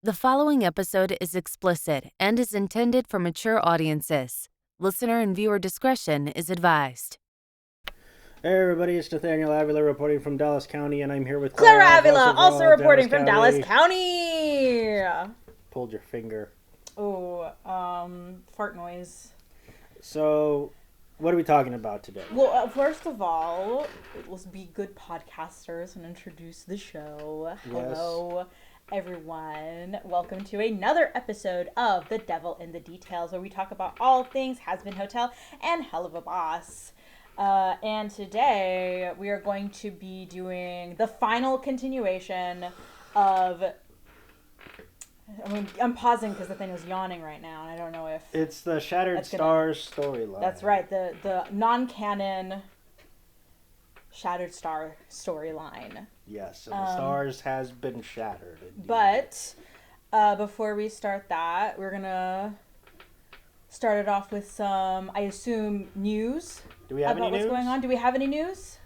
The following episode is explicit and is intended for mature audiences. Listener and viewer discretion is advised. Hey everybody, it's Nathaniel Avila reporting from Dallas County, and I'm here with Clara Avila, also reporting from Dallas Dallas County. Pulled your finger. Oh, fart noise. So, what are we talking about today? Well, first of all, let's be good podcasters and introduce the show. Yes. Hello, everyone. Welcome to another episode of The Devil in the Details, where we talk about all things Hazbin Hotel and Helluva Boss. And today we are going to be doing the final continuation of... I'm pausing because Nathaniel's yawning right now, and I don't know if... It's the Shattered Stars storyline. That's right, the non-canon Shattered Star storyline. Yes, and the stars has been shattered. Indeed. But before we start that, we're going to start it off with some, I assume, news. Do we have any about news? What's going on? Do we have any news?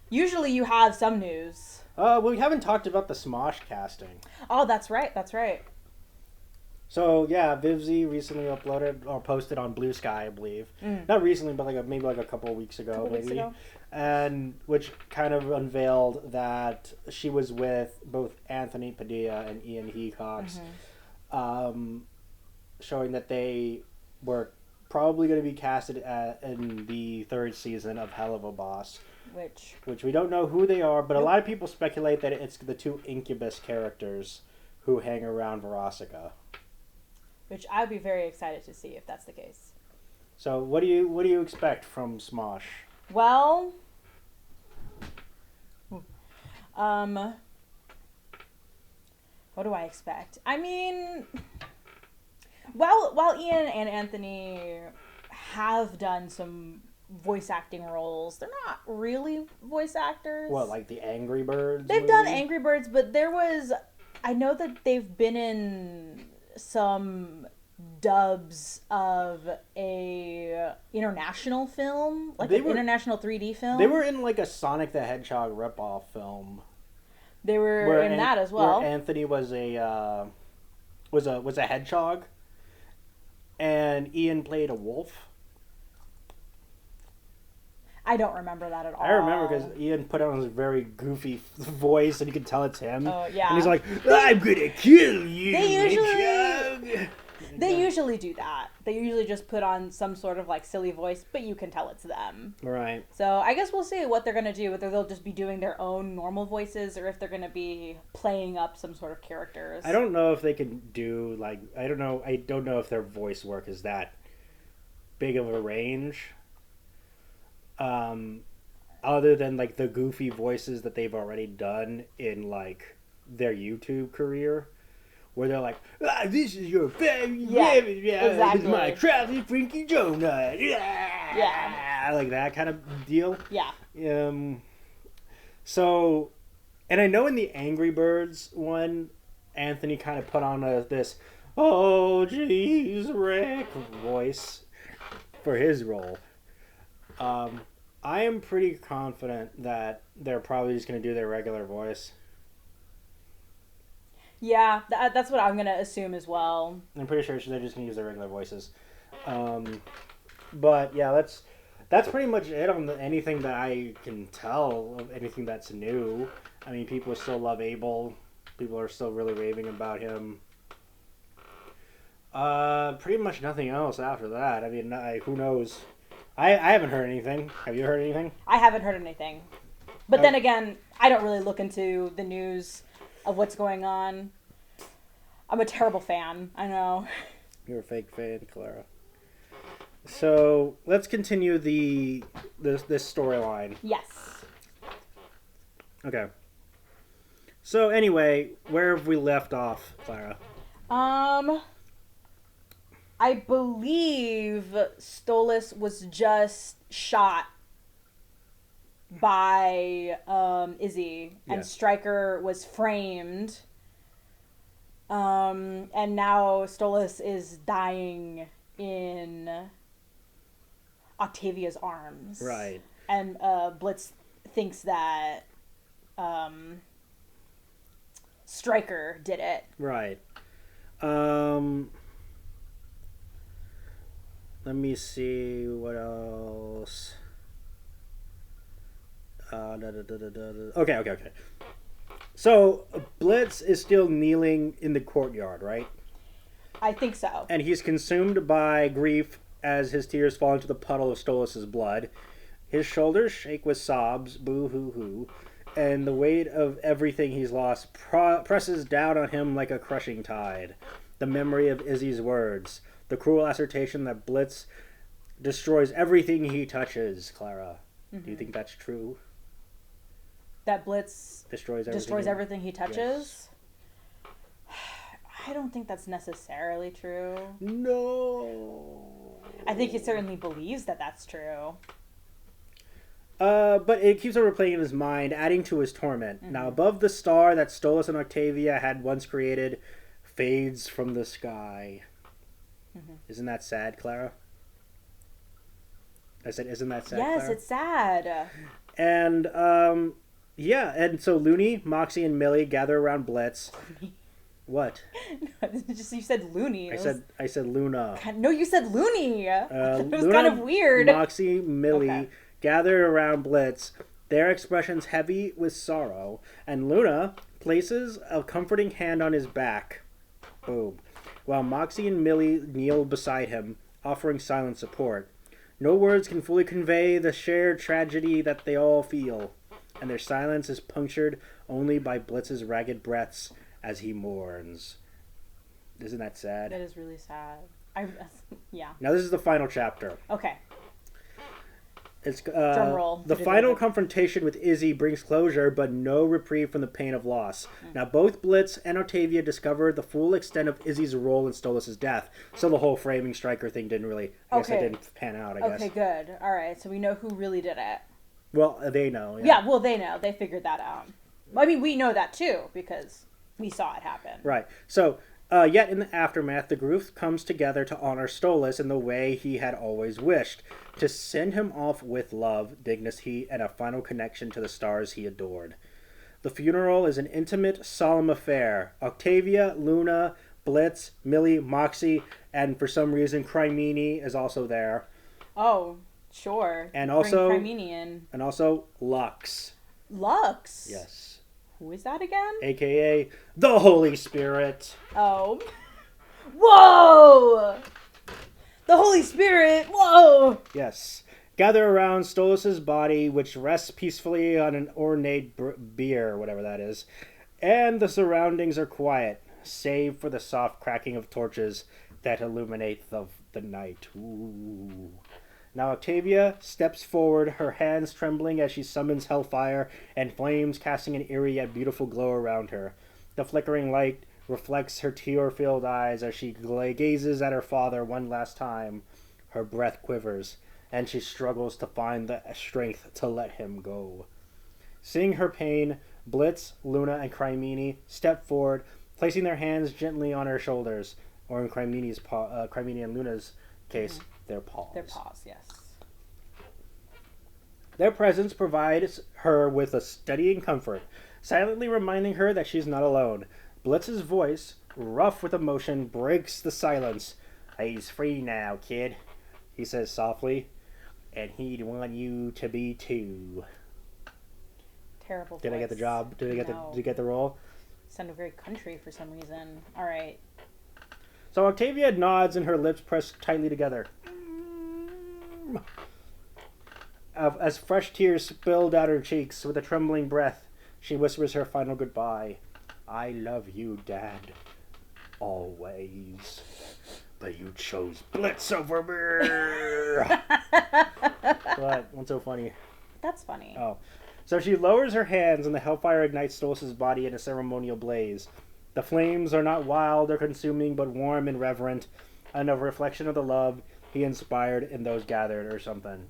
Usually you have some news. Well, we haven't talked about the Smosh casting. Oh, that's right. So, yeah, Vivzy recently uploaded or posted on Blue Sky, I believe. Not recently, but maybe a couple of weeks ago, And which kind of unveiled that she was with both Anthony Padilla and Ian Hecox, showing that they were probably going to be casted in the third season of Helluva Boss. Which we don't know who they are, but a lot of people speculate that it's the two Incubus characters who hang around Verosica. Which I'd be very excited to see if that's the case. So what do you expect from Smosh? Well, what do I expect? I mean, while Ian and Anthony have done some voice acting roles, they're not really voice actors. What, like the Angry Birds They've movie? done Angry Birds, but I know that they've been in some dubs of a international film, like international 3D film. They were in like a Sonic the Hedgehog ripoff film. They were in that as well. Where Anthony was a hedgehog, and Ian played a wolf. I don't remember that at all. I remember because Ian put on his very goofy voice, and you can tell it's him. Oh, yeah. And he's like, "I'm gonna kill you, They usually do that. They usually just put on some sort of like silly voice, but you can tell it's them. Right. So I guess we'll see what they're gonna do. Whether they'll just be doing their own normal voices, or if they're gonna be playing up some sort of characters. I don't know if they can do I don't know if their voice work is that big of a range. Other than like the goofy voices that they've already done in like their YouTube career, where they're like, "This is your favorite, exactly. my traveling Frankie Donut," like that kind of deal. Yeah. So, and I know in the Angry Birds one, Anthony kind of put on this, "Oh, geez, Rick" voice for his role. I am pretty confident that they're probably just going to do their regular voice. Yeah, that's what I'm going to assume as well. I'm pretty sure they're just going to use their regular voices. But yeah, that's pretty much it on anything that I can tell of anything that's new. I mean, people still love Abel. People are still really raving about him. Pretty much nothing else after that. I mean, who knows? I haven't heard anything. Have you heard anything? I haven't heard anything. But then again, I don't really look into the news of what's going on. I'm a terrible fan. I know. You're a fake fan, Clara. So let's continue this storyline. Yes. Okay. So anyway, where have we left off, Clara? I believe Stolas was just shot by Izzy, and Stryker was framed. And now Stolas is dying in Octavia's arms. Right. And Blitz thinks that Stryker did it. Right. Let me see what else. Okay. So Blitz is still kneeling in the courtyard, right? I think so. And he's consumed by grief as his tears fall into the puddle of Stolas' blood. His shoulders shake with sobs, boo-hoo-hoo, and the weight of everything he's lost presses down on him like a crushing tide. The memory of Izzy's words, the cruel assertion that Blitz destroys everything he touches, Clara. Do you think that's true? That Blitz destroys everything he touches? Yes. I don't think that's necessarily true. No. I think he certainly believes that that's true. But it keeps on replaying in his mind, adding to his torment. Now, above the star that Stolas and Octavia had once created fades from the sky. Isn't that sad, Clara? I said, isn't that sad, Yes, Clara? It's sad. And, yeah, and so Looney, Moxie, and Millie gather around Blitz. What? Just you said Looney. I said Luna. No, you said Looney. It was Luna, kind of weird. Moxie, Millie gather around Blitz, their expressions heavy with sorrow, and Luna places a comforting hand on his back. Boom. While Moxie and Millie kneel beside him, offering silent support. No words can fully convey the shared tragedy that they all feel, and their silence is punctured only by Blitz's ragged breaths as he mourns. Isn't that sad? That is really sad. Yeah. Now this is the final chapter. Okay. It's Drum roll. The final confrontation with Izzy brings closure, but no reprieve from the pain of loss. Now both Blitz and Octavia discover the full extent of Izzy's role in Stolas' death. So the whole framing striker thing didn't really, I guess it didn't pan out, I guess. Okay, good. All right, so we know who really did it. Well, they know. Yeah, well, they know. They figured that out. I mean, we know that too, because we saw it happen. Right. So, yet in the aftermath, the group comes together to honor Stolas in the way he had always wished, to send him off with love, dignity, and a final connection to the stars he adored. The funeral is an intimate, solemn affair. Octavia, Luna, Blitz, Millie, Moxie, and for some reason, Crimini is also there. Oh, sure. And also, bring Crimini in. And also Lux. Lux? Yes. Who is that again? AKA the Holy Spirit. Oh. Whoa! The Holy Spirit! Whoa! Yes. Gather around Stolas' body, which rests peacefully on an ornate bier, whatever that is. And the surroundings are quiet, save for the soft cracking of torches that illuminate the night. Ooh. Now Octavia steps forward, her hands trembling as she summons hellfire and flames casting an eerie yet beautiful glow around her. The flickering light reflects her tear-filled eyes as she gazes at her father one last time. Her breath quivers, and she struggles to find the strength to let him go. Seeing her pain, Blitz, Luna, and Crimini step forward, placing their hands gently on her shoulders, or in Crimini and Luna's case, their paws. Their paws, yes. Their presence provides her with a steadying comfort, silently reminding her that she's not alone. Blitz's voice, rough with emotion, breaks the silence. "He's free now, kid," he says softly, "and he'd want you to be too." Terrible voice. Did I get the job? Did you get the role? Sounded very country for some reason. All right. So Octavia nods and her lips press tightly together. As fresh tears spill down her cheeks, with a trembling breath, she whispers her final goodbye. "I love you, Dad. Always. But you chose Blitz over me." What? What's so funny? That's funny. Oh. So she lowers her hands and the hellfire ignites Stolas' body in a ceremonial blaze. The flames are not wild or consuming, but warm and reverent, and a reflection of the love he inspired in those gathered or something.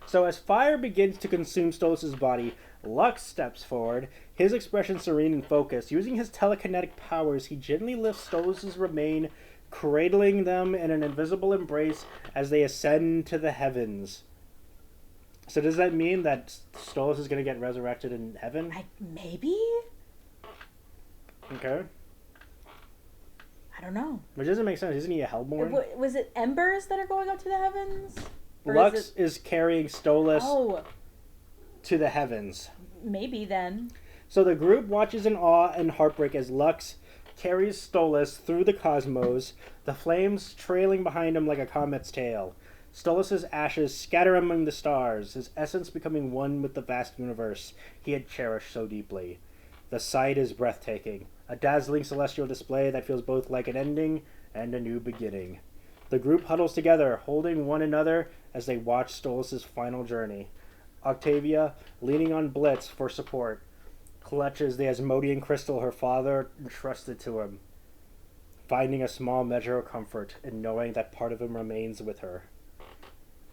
So as fire begins to consume Stolas' body, Lux steps forward, his expression serene and focused. Using his telekinetic powers, he gently lifts Stolas' remain, cradling them in an invisible embrace as they ascend to the heavens. So does that mean that Stolas is going to get resurrected in heaven? Maybe? Okay. I don't know. Which doesn't make sense. Isn't he a Hellborn? Was it embers that are going up to the heavens? Or Lux is carrying Stolas Oh, to the heavens. maybe then. So the group watches in awe and heartbreak as Lux carries Stolas through the cosmos, the flames trailing behind him like a comet's tail. Stolas' ashes scatter among the stars, his essence becoming one with the vast universe he had cherished so deeply. The sight is breathtaking, a dazzling celestial display that feels both like an ending and a new beginning. The group huddles together, holding one another as they watch Stolas' final journey. Octavia, leaning on Blitz for support, clutches the Asmodean crystal her father entrusted to him, finding a small measure of comfort in knowing that part of him remains with her.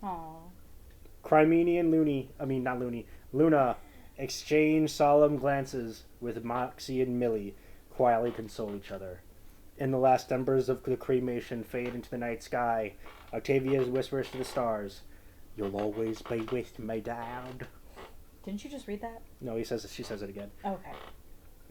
Aww. Crimene and Luna exchange solemn glances with Moxie and Millie, quietly console each other. In the last embers of the cremation fade into the night sky, Octavia whispers to the stars, "You'll always be with me, Dad." Didn't you just read that? No, she says it again. Okay.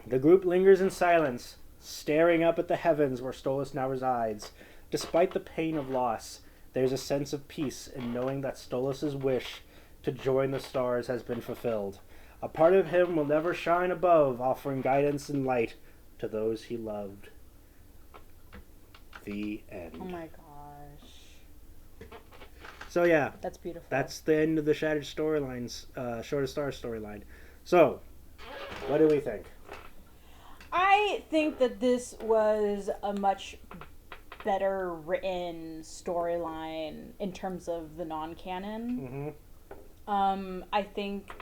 The group lingers in silence, staring up at the heavens where Stolas now resides. Despite the pain of loss, there's a sense of peace in knowing that Stolas' wish to join the stars has been fulfilled. A part of him will never shine above, offering guidance and light to those he loved. The end. Oh my gosh. So yeah, That's beautiful. that's the end of the Shattered Storylines, Shorter Stars storyline. So, what do we think? I think that this was a much better written storyline in terms of the non-canon. Mm-hmm. I think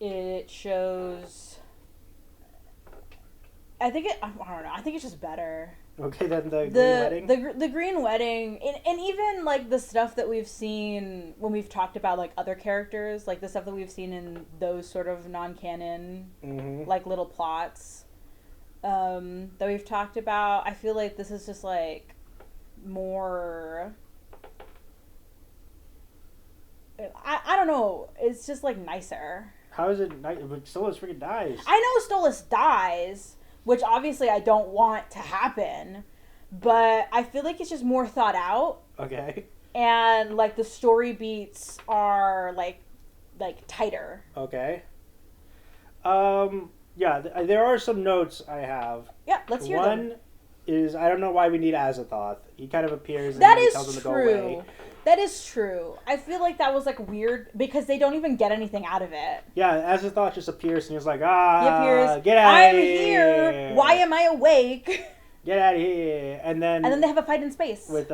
it shows. I don't know. I think it's just better. Okay, then the Green Wedding? The Green Wedding, and even like the stuff that we've seen when we've talked about like other characters, like the stuff that we've seen in those sort of non-canon, Mm-hmm. like little plots that we've talked about. I feel like this is just like more. I don't know. It's just like nicer. How is it? Stolas freaking dies. I know Stolas dies, which obviously I don't want to happen, but I feel like it's just more thought out, Okay. and like the story beats are like tighter. Okay. Yeah, there are some notes I have. Yeah, let's hear them. One is, I don't know why we need Azathoth. He kind of appears and That he is tells them to go away. true. That is true. I feel like that was like weird because they don't even get anything out of it. Yeah, Azathoth just appears and he's like, He appears. get out I'm of here. here. Why am I awake? Get out of here. And then And then they have a fight in space. with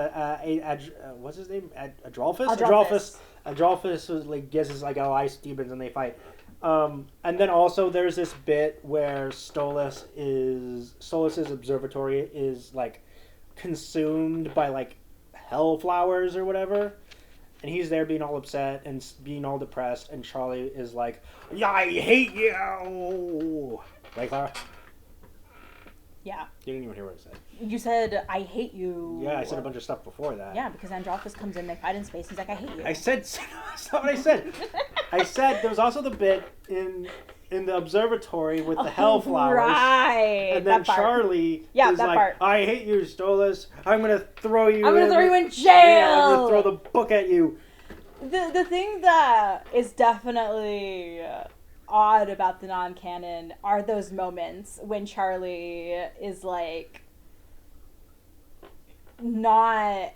what's his name? Adrolphus? Adrolphus. Adrolphus was like guesses like, oh, ice demons, and they fight. And then also there's this bit where Stolas's observatory is like consumed by like hell flowers or whatever, and he's there being all upset and being all depressed, and Charlie is like, "Yeah, I hate you." Right, Clara? Yeah. You didn't even hear what I said. You said, I hate you. Yeah, I said a bunch of stuff before that. Yeah, because Androphus comes in, they fight in space, he's like, I hate you. I said, that's not what I said. I said there was also the bit in the observatory with the hell flowers. Right. And then that part. Charlie is that like, part. I hate you, Stolas. I'm going to throw you I'm going to throw you in jail. Yeah, I'm going to throw the book at you. The thing that is definitely odd about the non-canon are those moments when Charlie is like not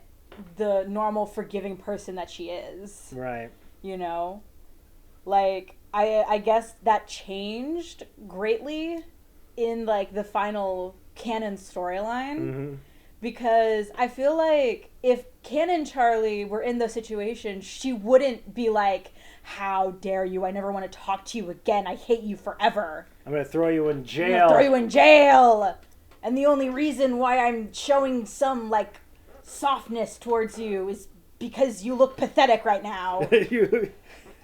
the normal forgiving person that she is. Right. You know? Like, I guess that changed greatly in like the final canon storyline. Mm-hmm. Because I feel like if Canon Charlie were in those situations, she wouldn't be like, how dare you? I never want to talk to you again. I hate you forever. I'm going to throw you in I'm jail. gonna throw you in jail. And the only reason why I'm showing some like softness towards you is because you look pathetic right now.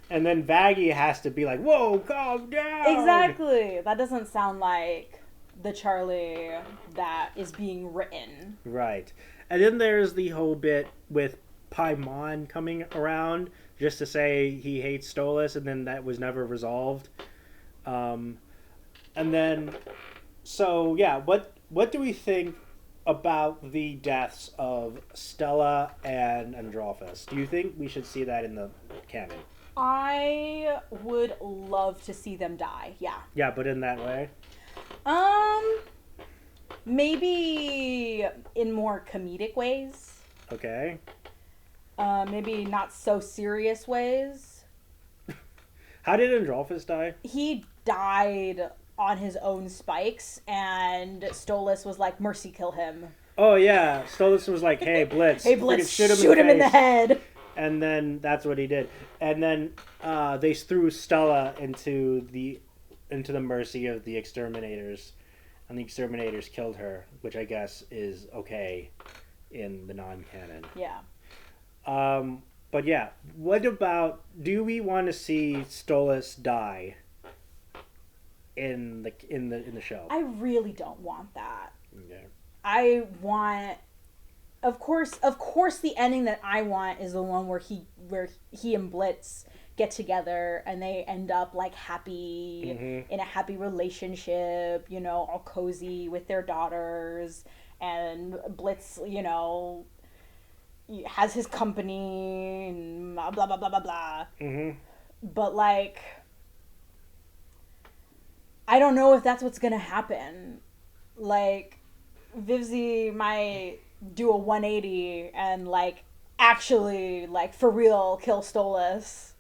And then Vaggie has to be like, whoa, calm down. Exactly. That doesn't sound like the Charlie that is being written. Right. And then there's the whole bit with Paimon coming around just to say he hates Stolas, and then that was never resolved. And then, so yeah, what do we think about the deaths of Stella and Androphus? Do you think we should see that in the canon? I would love to see them die. Yeah. Yeah, but in that way. Maybe in more comedic ways. Okay. Maybe not so serious ways. How did Androphus die? He died on his own spikes, and Stolas was like, "Mercy, kill him." Oh yeah, Stolas was like, "Hey Blitz, Hey Blitz, shoot him in the head." And then that's what he did. And then they threw Stella into the mercy of the exterminators, and the exterminators killed her, which I guess is okay in the non-canon. Yeah. But yeah, what about? Do we want to see Stolas die in the show? I really don't want that. Okay. I want, of course, the ending that I want is the one where he and Blitz get together and they end up like happy in a happy relationship, you know, all cozy with their daughters, and Blitz, you know, has his company and blah blah blah blah blah. But like, I don't know if that's what's gonna happen. Like, Vivzie might do a 180 and like actually like for real kill Stolas.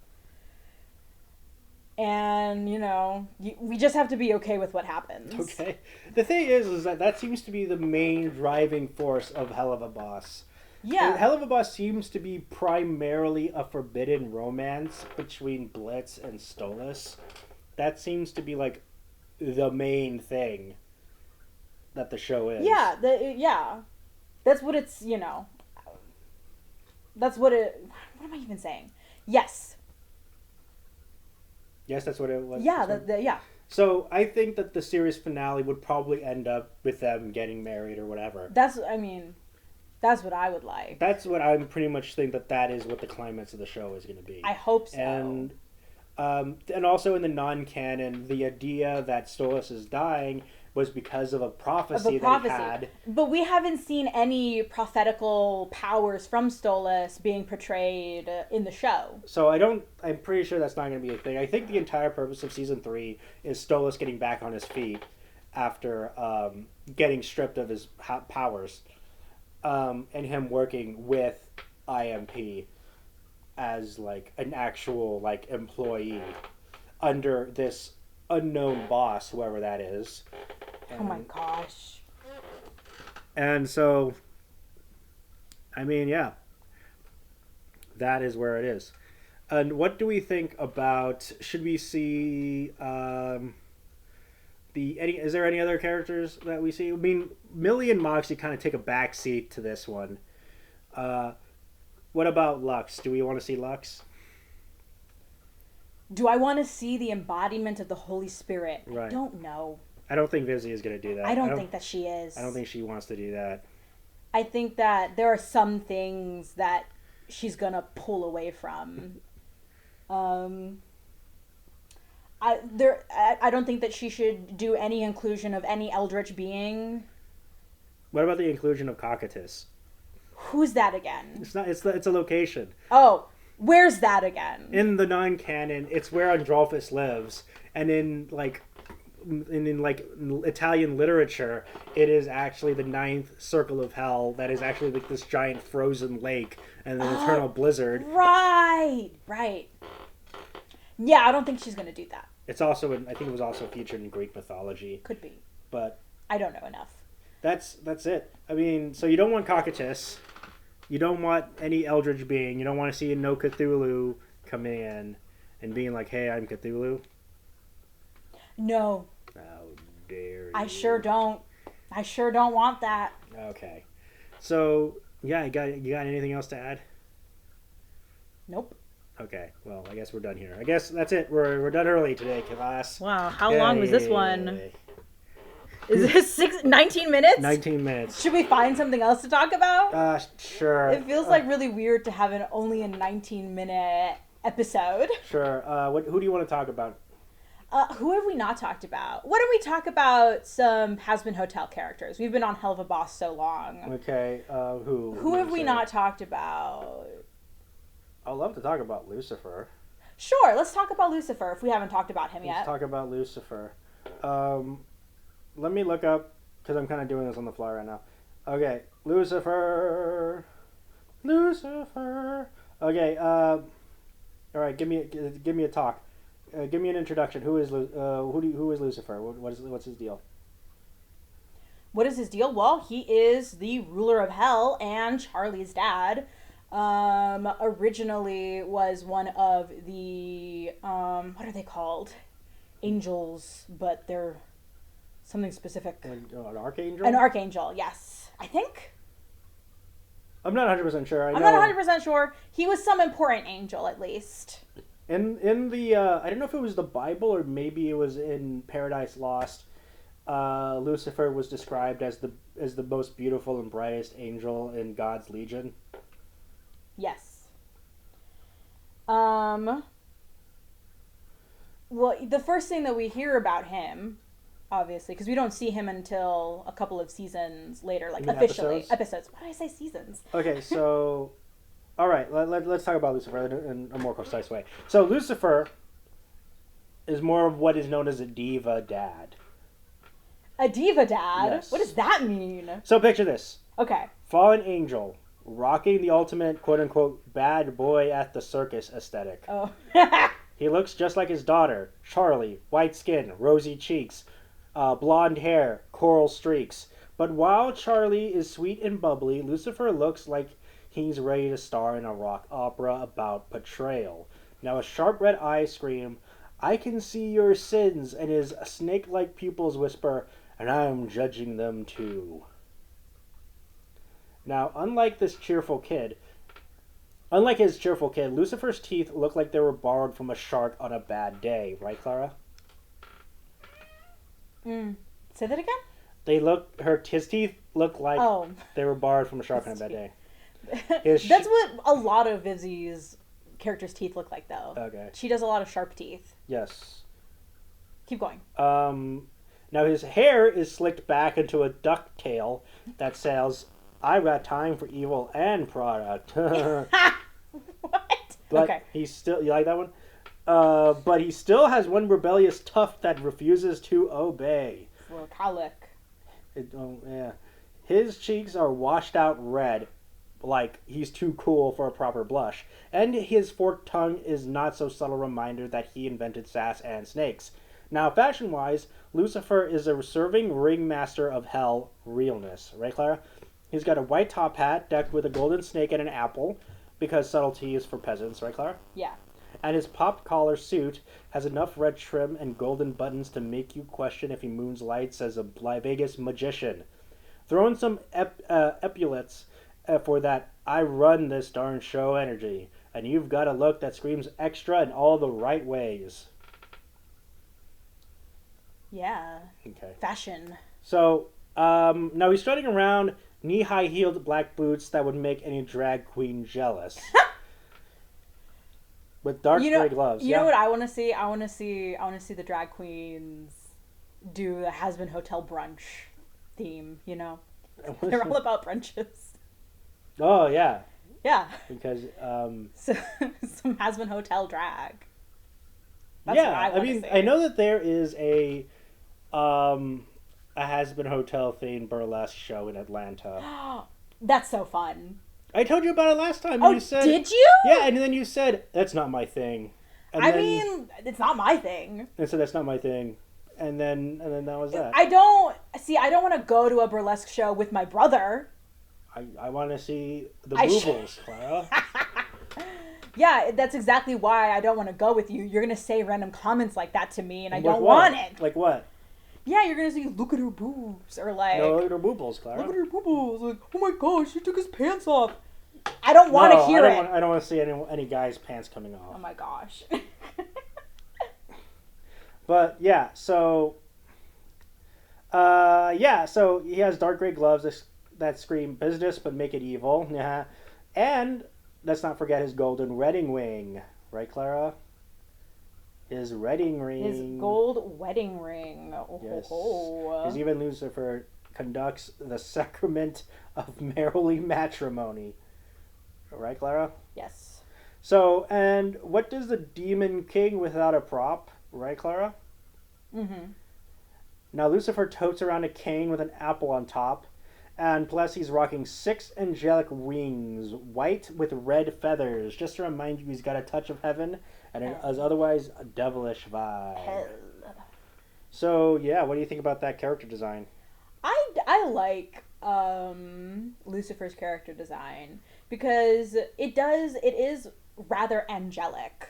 And, you know, we just have to be okay with what happens. Okay. The thing is that seems to be the main driving force of Helluva Boss. Yeah. Helluva Boss seems to be primarily a forbidden romance between Blitz and Stolas. That seems to be like the main thing that the show is. Yeah, yeah. That's what it's, you know. That's what it... What am I even saying? Yes. Yes, that's what it was. Yeah, yeah. So I think that the series finale would probably end up with them getting married or whatever. That's what I would like. That's what I'm pretty much think that is what the climax of the show is going to be. I hope so. And also in the non-canon, the idea that Stolas is dying was because of a prophecy that he had. But we haven't seen any prophetical powers from Stolas being portrayed in the show. So I'm pretty sure that's not going to be a thing. I think the entire purpose of season 3 is Stolas getting back on his feet after getting stripped of his powers, and him working with IMP as like an actual like employee under this unknown boss, whoever that is. Oh my gosh. And so, I mean, yeah, that is where it is. And what do we think about? Should we see is there any other characters that we see? I mean, Millie and Moxie kind of take a back seat to this one. What about Lux? Do we want to see Lux? Do I want to see the embodiment of the Holy Spirit? Right. I don't know. I don't think Vivzie is going to do that. I don't think that she is. I don't think she wants to do that. I think that there are some things that she's going to pull away from. I don't think that she should do any inclusion of any eldritch being. What about the inclusion of Cocytus? Who's that again? It's not. It's a location. Oh, where's that again? In the non-canon, it's where Androphus lives, and in Italian literature, it is actually the 9th circle of hell. That is actually like this giant frozen lake and an eternal blizzard. Right. Yeah, I don't think she's gonna do that. It's also I think it was also featured in Greek mythology. Could be, but I don't know enough. That's it. I mean, so you don't want Cocytus. You don't want any eldritch being. You don't want to see a no Cthulhu coming in and being like, "Hey, I'm Cthulhu." No. How dare you? I sure don't want that. Okay. So, yeah, you got anything else to add? Nope. Okay. Well, I guess we're done here. I guess that's it. We're done early today, class. Wow, how long was this one? Is this 19 minutes? 19 minutes. Should we find something else to talk about? Sure. It feels like really weird to have only a 19-minute episode. Sure. Who do you want to talk about? Who have we not talked about? Why don't we talk about some Hazbin Hotel characters? We've been on Helluva Boss so long. Okay, who? Who have we not talked about? I'd love to talk about Lucifer. Sure, let's talk about Lucifer if we haven't talked about him yet. Let's talk about Lucifer. Let me look up, because I'm kind of doing this on the fly right now. Okay, Lucifer. Okay, all right, give me a talk. Give me an introduction. Who is Lucifer? What's his deal? What is his deal? Well, he is the ruler of hell and Charlie's dad. Originally was one of the what are they called? Angels, but they're something specific. An archangel? An archangel, yes. I think. I'm not 100% sure. I'm not 100% sure. He was some important angel, at least. In the I don't know if it was the Bible or maybe it was in Paradise Lost. Lucifer was described as the most beautiful and brightest angel in God's legion. Yes. Well, the first thing that we hear about him, obviously, because we don't see him until a couple of seasons later, like officially. Episodes. Why did I say seasons? Okay, so, all right, let's talk about Lucifer in a more concise way. So Lucifer is more of what is known as a diva dad. A diva dad? Yes. What does that mean? So picture this. Okay. Fallen angel, rocking the ultimate quote-unquote bad boy at the circus aesthetic. Oh. He looks just like his daughter, Charlie, white skin, rosy cheeks, blonde hair, coral streaks. But while Charlie is sweet and bubbly, Lucifer looks like he's ready to star in a rock opera about betrayal. Now his sharp red eyes scream, "I can see your sins," and his snake-like pupils whisper, "And I'm judging them too." Now, unlike his cheerful kid, Lucifer's teeth look like they were borrowed from a shark on a bad day. Right, Clara? Say that again? His teeth look like they were borrowed from a shark on a bad day. That's what a lot of Izzy's character's teeth look like, though. Okay. She does a lot of sharp teeth. Yes. Keep going. Now his hair is slicked back into a ducktail that says, "I've got time for evil and product." What? But okay. he's still, you like that one? But he still has one rebellious tuft that refuses to obey. For cowlick. Yeah. His cheeks are washed out red, like he's too cool for a proper blush. And his forked tongue is not so subtle reminder that he invented sass and snakes. Now, fashion-wise, Lucifer is a serving ringmaster of hell realness. Right, Clara? He's got a white top hat decked with a golden snake and an apple, because subtlety is for peasants. Right, Clara? Yeah. And his popped collar suit has enough red trim and golden buttons to make you question if he moons lights as a Vegas magician. Throw in some epaulets for that "I run this darn show" energy, and you've got a look that screams extra in all the right ways. Yeah. Okay. Fashion. So, now he's strutting around knee-high heeled black boots that would make any drag queen jealous. With dark gray gloves. You know what I want to see? I want to see the drag queens do the Hazbin Hotel brunch theme, you know? They're all about brunches. Oh, yeah. Yeah. Because, some Hazbin Hotel drag. That's yeah, what I want to see. I know that there is a Hazbin Hotel themed burlesque show in Atlanta. That's so fun. I told you about it last time. Oh, You said, did you? Yeah, and then you said, "That's not my thing." And mean, it's not my thing. And so that's not my thing. And then that was that. I don't want to go to a burlesque show with my brother. I want to see the boobles, Clara. Yeah, that's exactly why I don't want to go with you. You're going to say random comments like that to me, and I don't what? want it. Like what? Yeah, you're going to say, "Look at her boobs," or like... No, look at her boobles, Clara. "Look at her boobs." Like, "Oh my gosh, she took his pants off." I don't want to hear it. I don't want to see any guy's pants coming off. Oh my gosh. But yeah, so so he has dark gray gloves that scream business but make it evil. Yeah. And let's not forget his golden wedding ring. Right, Clara? His wedding ring. His gold wedding ring. Oh, yes. Because even Lucifer conducts the sacrament of merely matrimony. Right, Clara? Yes. So, and what does the Demon King without a prop? Right, Clara? Mm-hmm. Now, Lucifer totes around a cane with an apple on top. And plus, he's rocking 6 angelic wings, white with red feathers. Just to remind you, he's got a touch of heaven, and it is otherwise a devilish vibe. Hell. So, yeah, what do you think about that character design? I like Lucifer's character design because it is rather angelic.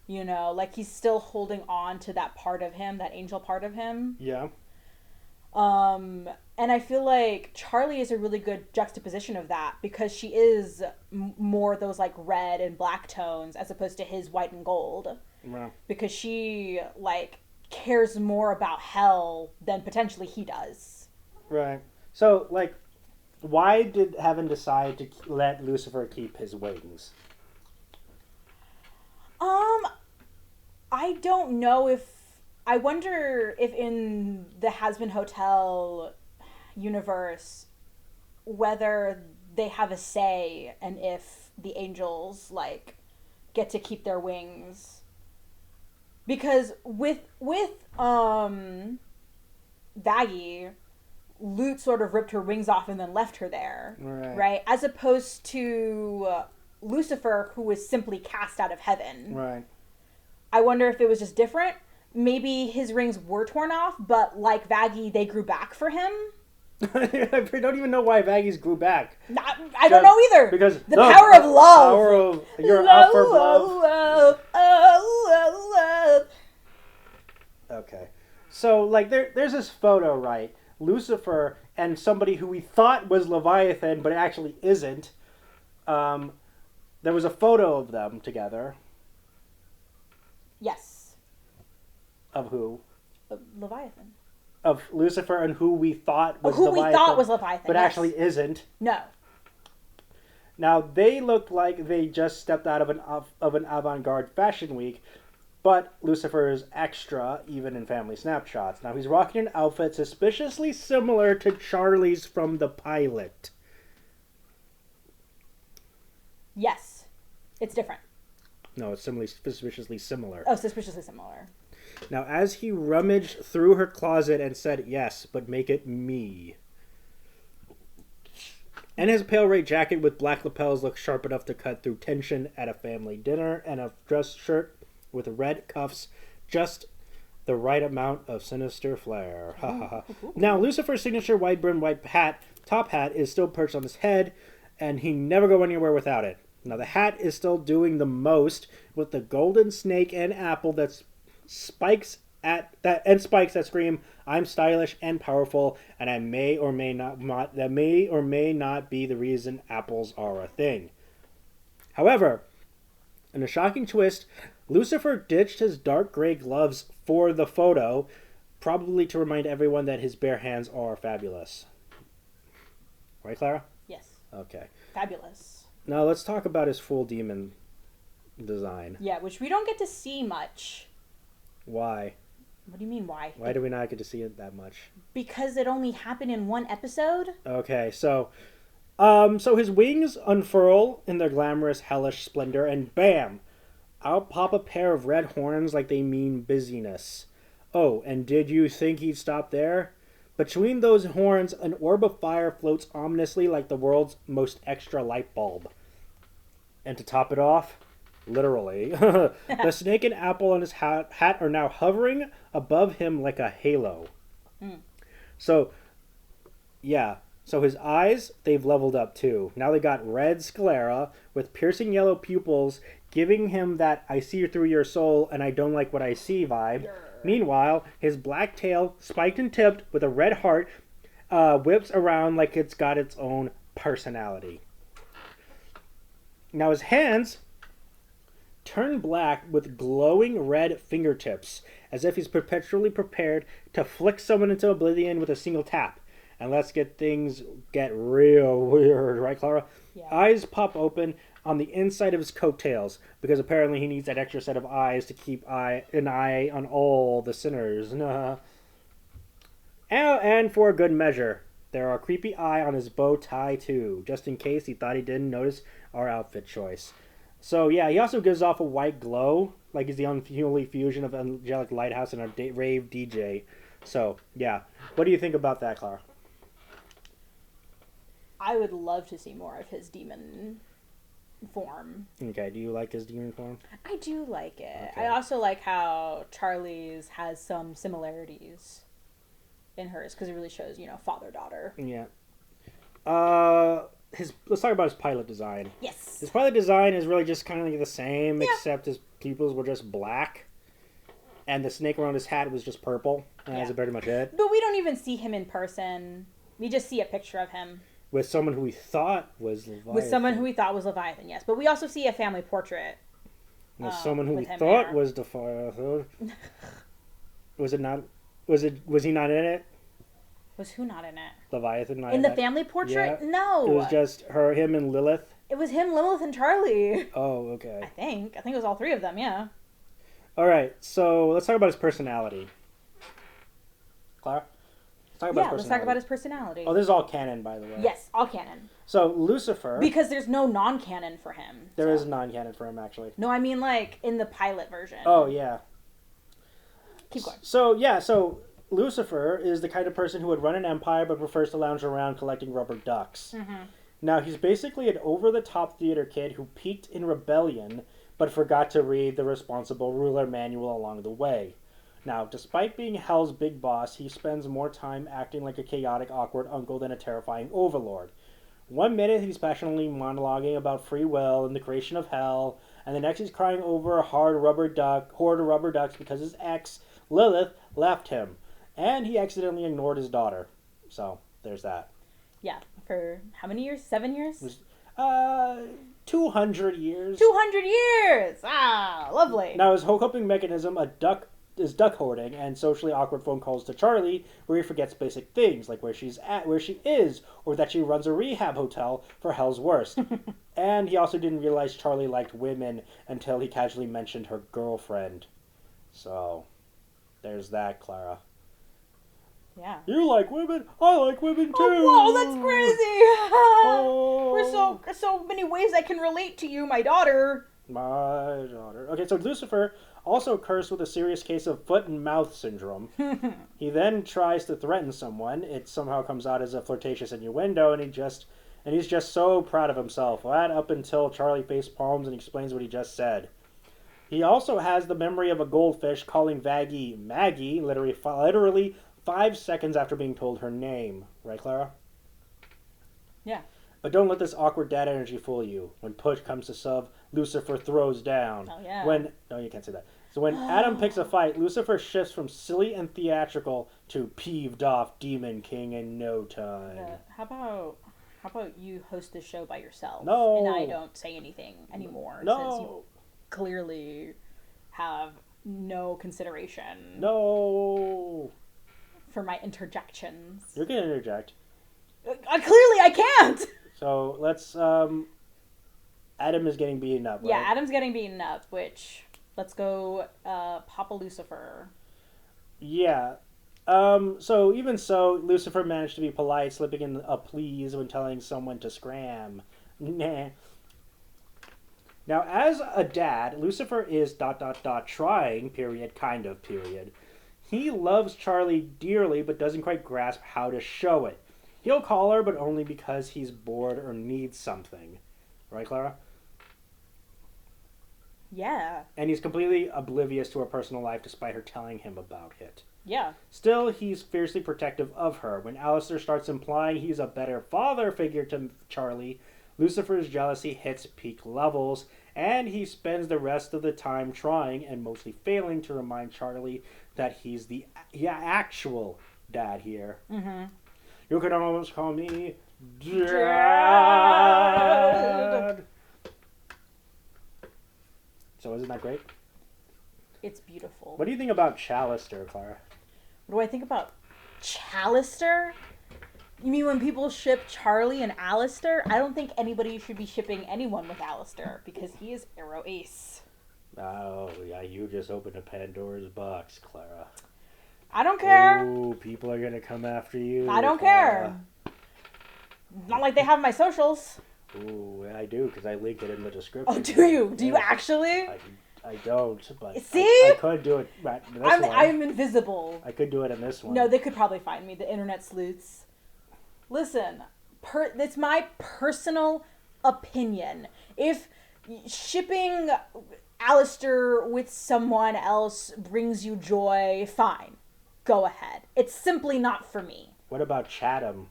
You know, like he's still holding on to that part of him, that angel part of him. Yeah. And I feel like Charlie is a really good juxtaposition of that because she is more those like red and black tones as opposed to his white and gold. Wow. Because she like cares more about hell than potentially he does. Right. So, like, why did heaven decide to let Lucifer keep his wings? I don't know if... I wonder if in the Hazbin Hotel universe, whether they have a say and if the angels, like, get to keep their wings. Because with Vaggie, Lute sort of ripped her wings off and then left her there. Right? As opposed to Lucifer, who was simply cast out of heaven. Right. I wonder if it was just different. Maybe his rings were torn off, but like Vaggie, they grew back for him. I don't even know why Vaggie's grew back. I don't know either. Because the power of love. Power of your upper love. Love. Okay. So, like, there's this photo, right? Lucifer and somebody who we thought was Leviathan, but it actually isn't. There was a photo of them together. Yes. Of who? Leviathan. Of Lucifer and who we thought was who Leviathan. We thought was Leviathan, but actually isn't. No. Now, they look like they just stepped out of an avant-garde fashion week, but Lucifer is extra, even in family snapshots. Now, he's rocking an outfit suspiciously similar to Charlie's from the pilot. Yes. It's different. No, it's suspiciously similar. Oh, suspiciously similar. Now, as he rummaged through her closet and said, "Yes, but make it me." And his pale red jacket with black lapels looked sharp enough to cut through tension at a family dinner, and a dress shirt with red cuffs, just the right amount of sinister flair. Ha ha ha. Now, Lucifer's signature wide-brimmed white top hat, is still perched on his head, and he never go anywhere without it. Now, the hat is still doing the most with the golden snake and apple that spikes that scream, "I'm stylish and powerful, and I may or may not be the reason apples are a thing." However, in a shocking twist, Lucifer ditched his dark gray gloves for the photo, probably to remind everyone that his bare hands are fabulous. Right, Clara? Yes. Okay. Fabulous. Now let's talk about his full demon design. Yeah, which we don't get to see much. Why? What do you mean, why? Why do we not get to see it that much? Because it only happened in one episode? Okay, so his wings unfurl in their glamorous, hellish splendor, and bam! Out pop a pair of red horns like they mean busyness. Oh, and did you think he'd stop there? Between those horns, an orb of fire floats ominously like the world's most extra light bulb. And to top it off, literally, the snake and apple on his hat are now hovering above him like a halo. So, yeah. So his eyes, they've leveled up too. Now they got red sclera with piercing yellow pupils, giving him that "I see through your soul and I don't like what I see" vibe. Meanwhile, his black tail, spiked and tipped with a red heart, whips around like it's got its own personality. Now his hands turn black with glowing red fingertips, as if he's perpetually prepared to flick someone into oblivion with a single tap. and let's get real weird, right, Clara? Yeah. Eyes pop open on the inside of his coattails because apparently he needs that extra set of eyes to keep an eye on all the sinners. And for good measure, there are a creepy eye on his bow tie too, just in case he thought he didn't notice our outfit choice. So yeah, he also gives off a white glow, like he's the unholy fusion of angelic lighthouse and a rave DJ. So yeah, what do you think about that, Clara? I would love to see more of his demon form. Okay, do you like his demon form? I do like it. Okay. I also like how Charlie's has some similarities in hers because it really shows, father-daughter. Yeah. Let's talk about his pilot design. Yes. His pilot design is really just kind of like the same, Yeah. except his pupils were just black, and the snake around his hat was just purple, and that's pretty much it. But we don't even see him in person. We just see a picture of him. With someone who we thought was Leviathan. With someone who we thought was Leviathan, yes. But we also see a family portrait. With someone who we with him thought there. was Leviathan. Was it not? Was he not in it? Was who not in it? Leviathan not In the it? family portrait? Yeah. No. It was just him, and Lilith. It was him, Lilith, and Charlie. Oh, okay. I think it was all three of them, yeah. All right, so let's talk about his personality. Clara? Let's talk about his personality. Oh, this is all canon, by the way. Yes, all canon. So, Lucifer... Because there's no non-canon for him. There is non-canon for him, actually. No, I mean, like, in the pilot version. Oh, yeah. Keep going. So Lucifer is the kind of person who would run an empire but prefers to lounge around collecting rubber ducks. Mm-hmm. Now, he's basically an over-the-top theater kid who peaked in rebellion but forgot to read the responsible ruler manual along the way. Now, despite being Hell's big boss, he spends more time acting like a chaotic, awkward uncle than a terrifying overlord. One minute he's passionately monologuing about free will and the creation of hell, and the next he's crying over a horde of rubber ducks because his ex, Lilith, left him. And he accidentally ignored his daughter. So, there's that. Yeah, for how many years? 7 years? 200 years. 200 years! Ah, lovely. Now, his coping mechanism is duck hoarding and socially awkward phone calls to Charlie, where he forgets basic things like where she is, or that she runs a rehab hotel for Hell's worst. And he also didn't realize Charlie liked women until he casually mentioned her girlfriend. So, there's that, Clara. Yeah. You like women? I like women too. Oh, whoa, that's crazy! Oh. There's so many ways I can relate to you, my daughter. My daughter. Okay, so Lucifer also cursed with a serious case of foot and mouth syndrome. He then tries to threaten someone. It somehow comes out as a flirtatious innuendo, and he's just so proud of himself. Right up until Charlie face palms and explains what he just said. He also has the memory of a goldfish calling Vaggie Maggie, literally 5 seconds after being told her name. Right, Clara? Yeah. But don't let this awkward dad energy fool you. When push comes to shove, Lucifer throws down. Oh, yeah. No, you can't say that. So when Adam picks a fight, Lucifer shifts from silly and theatrical to peeved off Demon King in no time. How about you host the show by yourself? No. And I don't say anything anymore. No. Since you clearly have no consideration. No. For my interjections. You can interject. Clearly I can't! So let's, Adam is getting beaten up, right? Yeah, Adam's getting beaten up, which, let's go, Papa Lucifer. Yeah. So even so, Lucifer managed to be polite, slipping in a please when telling someone to scram. Nah. Now, as a dad, Lucifer is ... trying, kind of. He loves Charlie dearly, but doesn't quite grasp how to show it. He'll call her, but only because he's bored or needs something. Right, Clara? Yeah. And he's completely oblivious to her personal life despite her telling him about it. Yeah. Still, he's fiercely protective of her. When Alistair starts implying he's a better father figure to Charlie, Lucifer's jealousy hits peak levels, and he spends the rest of the time trying, and mostly failing, to remind Charlie that he's the actual dad here. Mm-hmm. You can almost call me Dad. So isn't that great? It's beautiful. What do you think about Chalister, Clara? What do I think about Chalister? You mean when people ship Charlie and Alistair? I don't think anybody should be shipping anyone with Alistair because he is Arrow Ace. Oh, yeah, you just opened a Pandora's box, Clara. I don't care. Oh, people are going to come after you. I don't care. Not like they have my socials. Ooh, I do because I link it in the description. Oh, do you? Do you actually? I don't, but see, I could do it right in this one. I'm invisible. I could do it in this one. No, they could probably find me. The internet sleuths. Listen, it's my personal opinion. If shipping Alistair with someone else brings you joy, fine. Go ahead. It's simply not for me. What about Chatham?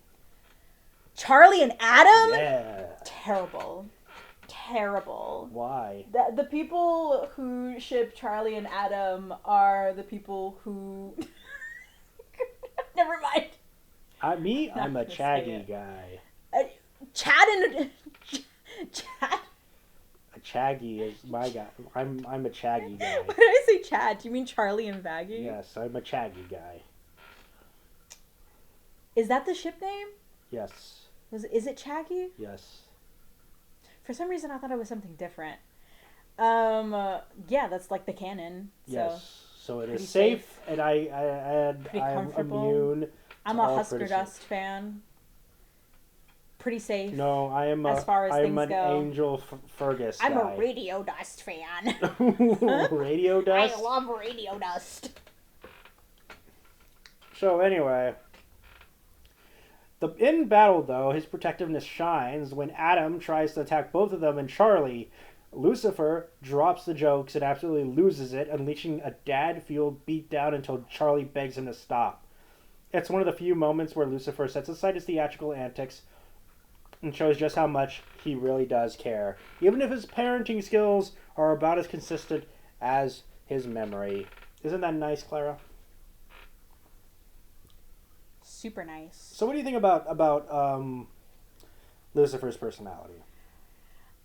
Charlie and Adam? Yeah. Terrible. Why? The people who ship Charlie and Adam are the people who... Never mind. I'm a Chaggy guy. Chad and... Chad? A Chaggy is my guy. I'm a Chaggy guy. Why did I say Chad? Do you mean Charlie and Vaggie? Yes, I'm a Chaggy guy. Is that the ship name? Yes. Is it Chaggy? Yes. For some reason, I thought it was something different. Yeah, that's like the canon. Yes. So it is safe. and I'm immune. I'm a Husker Dust fan. Pretty safe. No, I am as far as I'm things an go. Angel Fergus guy. I'm a Radio Dust fan. Radio Dust? I love Radio Dust. So anyway, in battle though, his protectiveness shines when Adam tries to attack both of them and Charlie. Lucifer drops the jokes and absolutely loses it, unleashing a dad-fueled beatdown until Charlie begs him to stop. It's one of the few moments where Lucifer sets aside his theatrical antics and shows just how much he really does care, even if his parenting skills are about as consistent as his memory. Isn't that nice, Clara? Super nice. So what do you think about Lucifer's personality?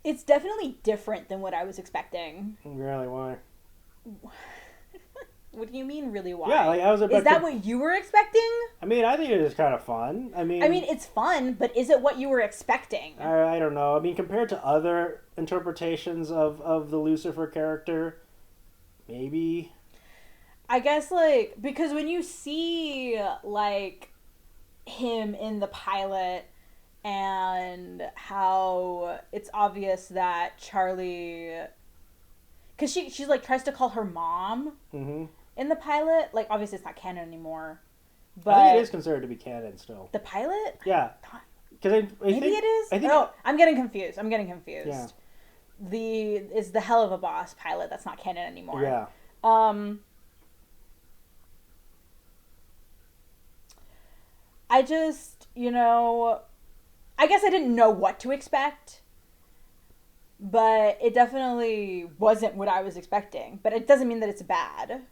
It's definitely different than what I was expecting. Really, why? What do you mean, really, why? Yeah, like I was about Is that what you were expecting? I mean, I think it is kind of fun. I mean, it's fun, but is it what you were expecting? I don't know. I mean, compared to other interpretations of the Lucifer character, maybe. I guess, like, because when you see, like, him in the pilot and how it's obvious that Charlie... Because she's like, tries to call her mom in the pilot. Like, obviously it's not canon anymore. But I think it is considered to be canon still. The pilot? Yeah. Because maybe think, it is? I think I'm getting confused. Yeah. Is the Helluva Boss pilot that's not canon anymore. Yeah. I just, I guess I didn't know what to expect, but it definitely wasn't what I was expecting. But it doesn't mean that it's bad.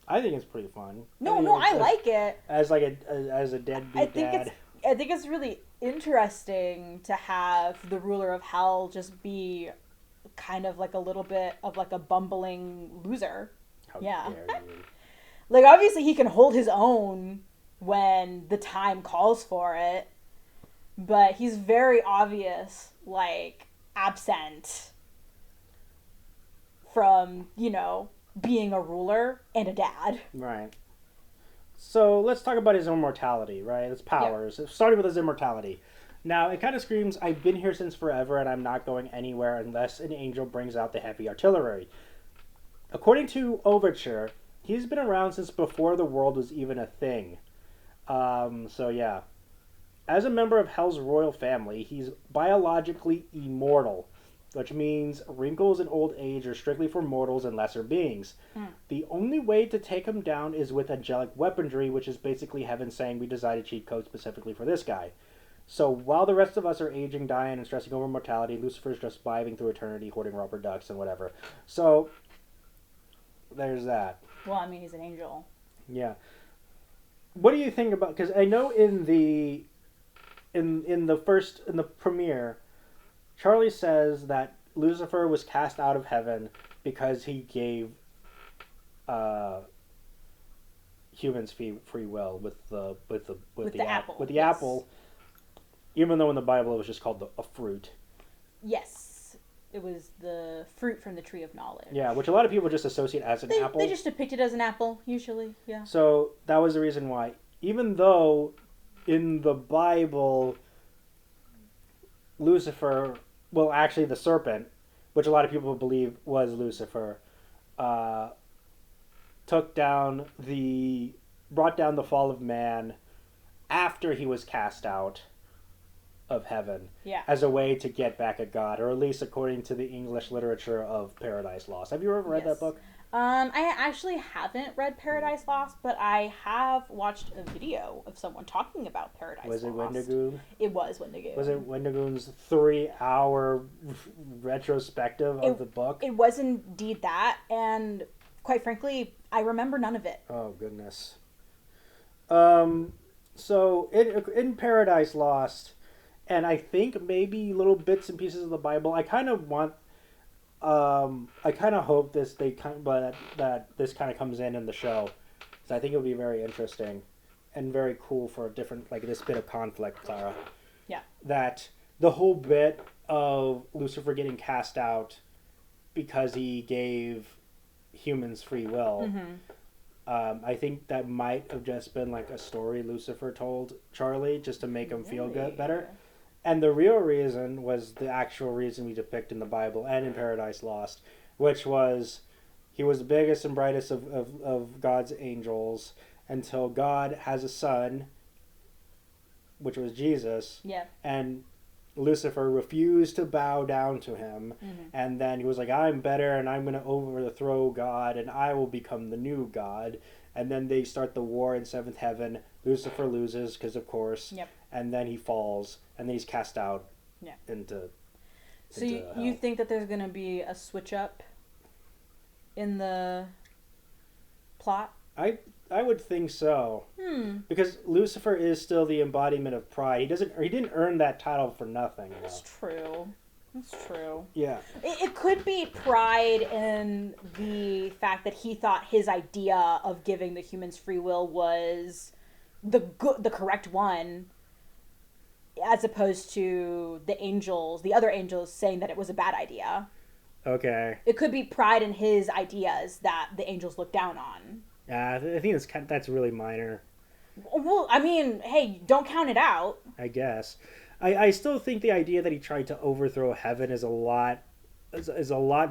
I think it's pretty fun. I like it. As like as a deadbeat dad. I think it's really interesting to have the ruler of hell just be kind of like a little bit of like a bumbling loser. How dare you. Like, obviously he can hold his own when the time calls for it, but he's very obvious, like, absent from, being a ruler and a dad. Right. So let's talk about his immortality, right? His powers. Yep. Starting with his immortality. Now, it kind of screams, I've been here since forever and I'm not going anywhere unless an angel brings out the heavy artillery. According to Overture, he's been around since before the world was even a thing. So yeah. As a member of Hell's royal family, he's biologically immortal, which means wrinkles and old age are strictly for mortals and lesser beings. The only way to take him down is with angelic weaponry, which is basically heaven saying we designed a cheat code specifically for this guy. So while the rest of us are aging, dying, and stressing over mortality, Lucifer's just vibing through eternity, hoarding rubber ducks and whatever. So there's that. Well, I mean, he's an angel. Yeah. What do you think about? Because I know in the premiere, Charlie says that Lucifer was cast out of heaven because he gave humans free will with the apple. apple, Even though in the Bible it was just called a fruit. Yes. It was the fruit from the tree of knowledge. Yeah, which a lot of people just associate as an apple. They just depict it as an apple, usually, yeah. So that was the reason why. Even though in the Bible, Lucifer, well, actually the serpent, which a lot of people believe was Lucifer, brought down the fall of man after he was cast out of heaven, as a way to get back at God, or at least according to the English literature of Paradise Lost. Have you ever read that book? I actually haven't read Paradise Lost, but I have watched a video of someone talking about Paradise Lost. Was it Wendigoon? It was Wendigoon. Was it Wendigoon's 3-hour retrospective of the book? It was indeed that, and quite frankly, I remember none of it. Oh, goodness. So, in Paradise Lost, and I think maybe little bits and pieces of the Bible, I kind of want... I kind of hope that this kind of comes in the show, because I think it would be very interesting and very cool for a different, like, this bit of conflict, Clara. Yeah. That the whole bit of Lucifer getting cast out because he gave humans free will. I think that might have just been like a story Lucifer told Charlie just to make him feel good, better. And the real reason was the actual reason we depict in the Bible and in Paradise Lost, which was he was the biggest and brightest of God's angels until God has a son, which was Jesus. Yeah. And Lucifer refused to bow down to him. And then he was like, I'm better and I'm going to overthrow God and I will become the new God. And then they start the war in seventh heaven. Lucifer loses because, of course. Yep. And then he falls, and then he's cast out into So you think that there's going to be a switch up in the plot? I would think so. Because Lucifer is still the embodiment of pride. He didn't earn that title for nothing. That's true. That's true. Yeah. It could be pride in the fact that he thought his idea of giving the humans free will was the correct one, as opposed to the other angels saying that it was a bad idea. Okay. It could be pride in his ideas that the angels look down on. Yeah, I think that's really minor. Well, I mean, hey, don't count it out. I guess. I still think the idea that he tried to overthrow heaven is a lot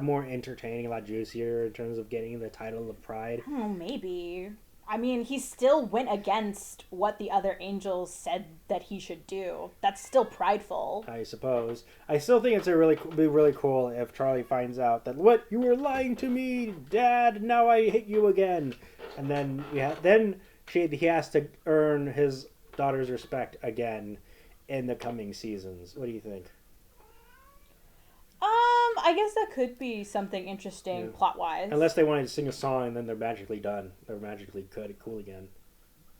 more entertaining, a lot juicier in terms of getting the title of pride. Oh, maybe. I mean, he still went against what the other angels said that he should do. That's still prideful. I suppose. I still think be really cool if Charlie finds out that, what, you were lying to me, Dad, now I hate you again. And then he has to earn his daughter's respect again in the coming seasons. What do you think? I guess that could be something interesting plot-wise. Unless they wanted to sing a song and then they're magically done. They're magically cool again.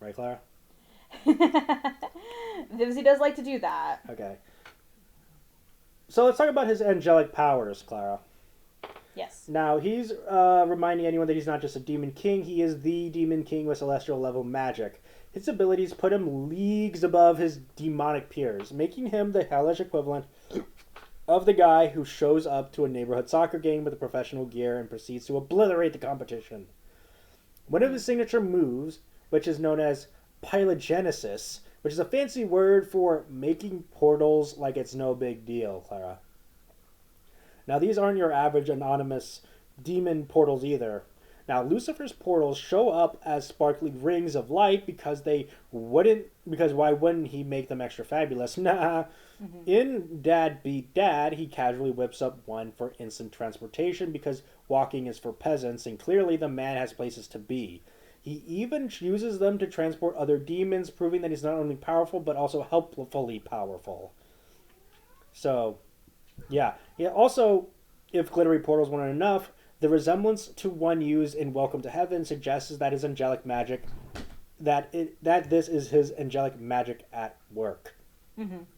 Right, Clara? Vivsy does like to do that. Okay. So let's talk about his angelic powers, Clara. Yes. Now, he's reminding anyone that he's not just a demon king. He is the demon king with celestial level magic. His abilities put him leagues above his demonic peers, making him the hellish equivalent of the guy who shows up to a neighborhood soccer game with a professional gear and proceeds to obliterate the competition. One of his signature moves, which is known as pylogenesis, which is a fancy word for making portals like it's no big deal, Clara. Now, these aren't your average anonymous demon portals either. Now, Lucifer's portals show up as sparkly rings of light because why wouldn't he make them extra fabulous? Nah. In Dad Beat Dad, he casually whips up one for instant transportation because walking is for peasants, and clearly the man has places to be. He even uses them to transport other demons, proving that he's not only powerful, but also helpfully powerful. So, yeah. Also, if glittery portals weren't enough, the resemblance to one used in Welcome to Heaven suggests that his angelic magic, that this is his angelic magic at work.